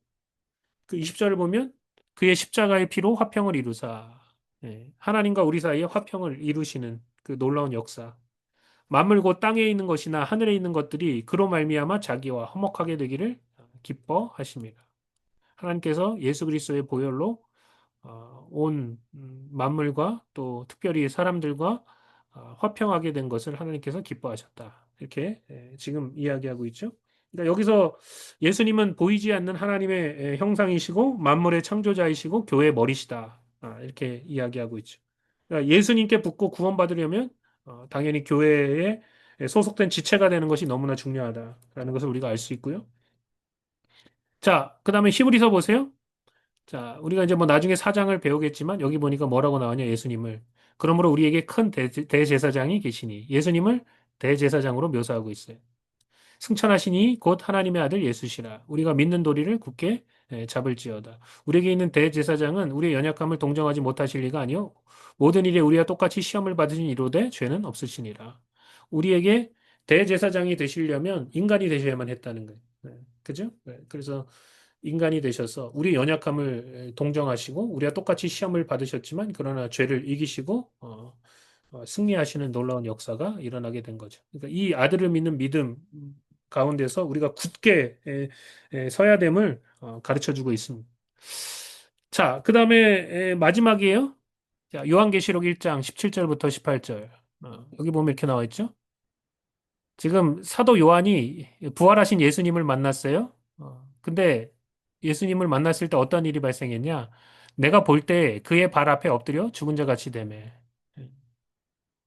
그 20절을 보면 그의 십자가의 피로 화평을 이루사 하나님과 우리 사이에 화평을 이루시는 그 놀라운 역사. 만물 곧 땅에 있는 것이나 하늘에 있는 것들이 그로 말미암아 자기와 화목하게 되기를 기뻐하십니다. 하나님께서 예수 그리스도의 보혈로 온 만물과 또 특별히 사람들과 화평하게 된 것을 하나님께서 기뻐하셨다. 이렇게 지금 이야기하고 있죠. 그러니까 여기서 예수님은 보이지 않는 하나님의 형상이시고 만물의 창조자이시고 교회의 머리시다. 이렇게 이야기하고 있죠. 그러니까 예수님께 붙고 구원받으려면 당연히 교회에 소속된 지체가 되는 것이 너무나 중요하다라는 것을 우리가 알 수 있고요. 자, 그 다음에 히브리서 보세요. 자, 우리가 이제 뭐 나중에 사장을 배우겠지만 여기 보니까 뭐라고 나오냐, 예수님을. 그러므로 우리에게 큰 대제사장이 계시니 예수님을 대제사장으로 묘사하고 있어요. 승천하시니 곧 하나님의 아들 예수시라. 우리가 믿는 도리를 굳게 잡을지어다. 우리에게 있는 대제사장은 우리의 연약함을 동정하지 못하실 리가 아니요 모든 일에 우리와 똑같이 시험을 받으신 이로되 죄는 없으시니라. 우리에게 대제사장이 되시려면 인간이 되셔야만 했다는 거예요. 그죠? 그래서 인간이 되셔서 우리의 연약함을 동정하시고 우리와 똑같이 시험을 받으셨지만 그러나 죄를 이기시고 승리하시는 놀라운 역사가 일어나게 된 거죠. 그러니까 이 아들을 믿는 믿음 가운데서 우리가 굳게 서야 됨을 가르쳐 주고 있습니다. 자, 그 다음에 마지막이에요. 자, 요한계시록 1장 17절부터 18절. 여기 보면 이렇게 나와 있죠. 지금 사도 요한이 부활하신 예수님을 만났어요. 근데 예수님을 만났을 때 어떤 일이 발생했냐? 내가 볼 때 그의 발 앞에 엎드려 죽은 자 같이 되매.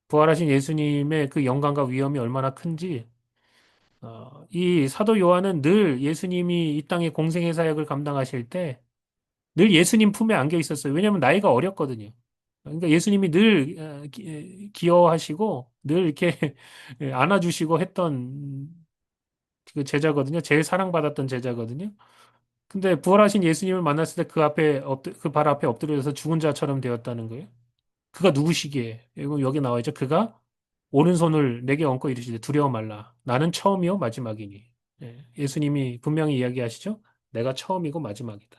부활하신 예수님의 그 영광과 위엄이 얼마나 큰지, 이 사도 요한은 늘 예수님이 이 땅에 공생의 사역을 감당하실 때 늘 예수님 품에 안겨 있었어요. 왜냐하면 나이가 어렸거든요. 그러니까 예수님이 늘 기여하시고 늘 이렇게 안아주시고 했던 그 제자거든요. 제일 사랑받았던 제자거든요. 근데 부활하신 예수님을 만났을 때 그 발 앞에 엎드려서 죽은 자처럼 되었다는 거예요. 그가 누구시기에? 이거 여기 나와 있죠. 그가 오른손을 내게 얹고 이르시되 두려워 말라. 나는 처음이요 마지막이니. 예수님이 분명히 이야기하시죠. 내가 처음이고 마지막이다.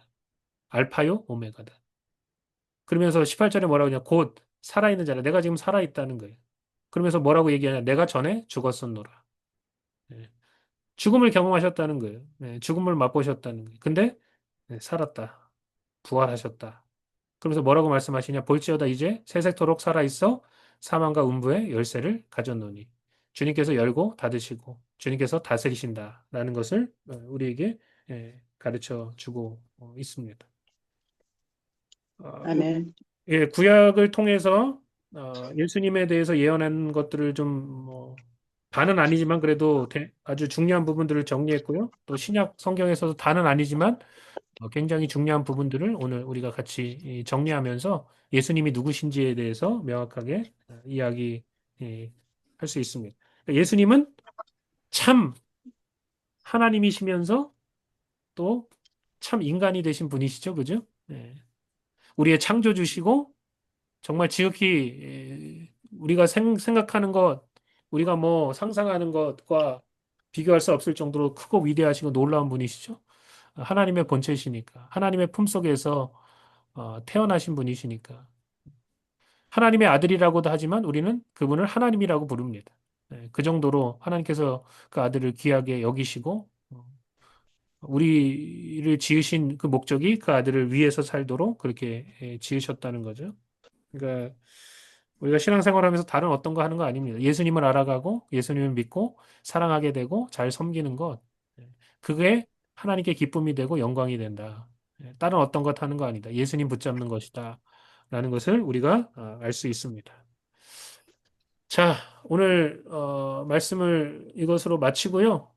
알파요, 오메가다. 그러면서 18절에 뭐라고 하냐? 곧 살아있는 자라. 내가 지금 살아있다는 거예요. 그러면서 뭐라고 얘기하냐? 내가 전에 죽었었노라. 예. 죽음을 경험하셨다는 거예요. 예, 죽음을 맛보셨다는 거예요. 근데 살았다. 부활하셨다. 그러면서 뭐라고 말씀하시냐? 볼지어다 이제 세세토록 살아있어 사망과 음부의 열쇠를 가졌노니 주님께서 열고 닫으시고 주님께서 다스리신다라는 것을 우리에게 가르쳐 주고 있습니다. 아멘. 예, 구약을 통해서 예수님에 대해서 예언한 것들을 좀 다는 아니지만 그래도 아주 중요한 부분들을 정리했고요. 또 신약 성경에서도 다는 아니지만 굉장히 중요한 부분들을 오늘 우리가 같이 정리하면서 예수님이 누구신지에 대해서 명확하게 이야기할 수 있습니다. 예수님은 참 하나님이시면서 또 참 인간이 되신 분이시죠, 그죠? 예. 우리의 창조주시고 정말 지극히 우리가 생각하는 것, 우리가 뭐 상상하는 것과 비교할 수 없을 정도로 크고 위대하시고 놀라운 분이시죠. 하나님의 본체이시니까, 하나님의 품속에서 태어나신 분이시니까. 하나님의 아들이라고도 하지만 우리는 그분을 하나님이라고 부릅니다. 그 정도로 하나님께서 그 아들을 귀하게 여기시고, 우리를 지으신 그 목적이 그 아들을 위해서 살도록 그렇게 지으셨다는 거죠. 그러니까 우리가 신앙생활하면서 다른 어떤 거 하는 거 아닙니다. 예수님을 알아가고 예수님을 믿고 사랑하게 되고 잘 섬기는 것. 그게 하나님께 기쁨이 되고 영광이 된다. 다른 어떤 것 하는 거 아니다. 예수님 붙잡는 것이다. 라는 것을 우리가 알 수 있습니다. 자, 오늘 말씀을 이것으로 마치고요.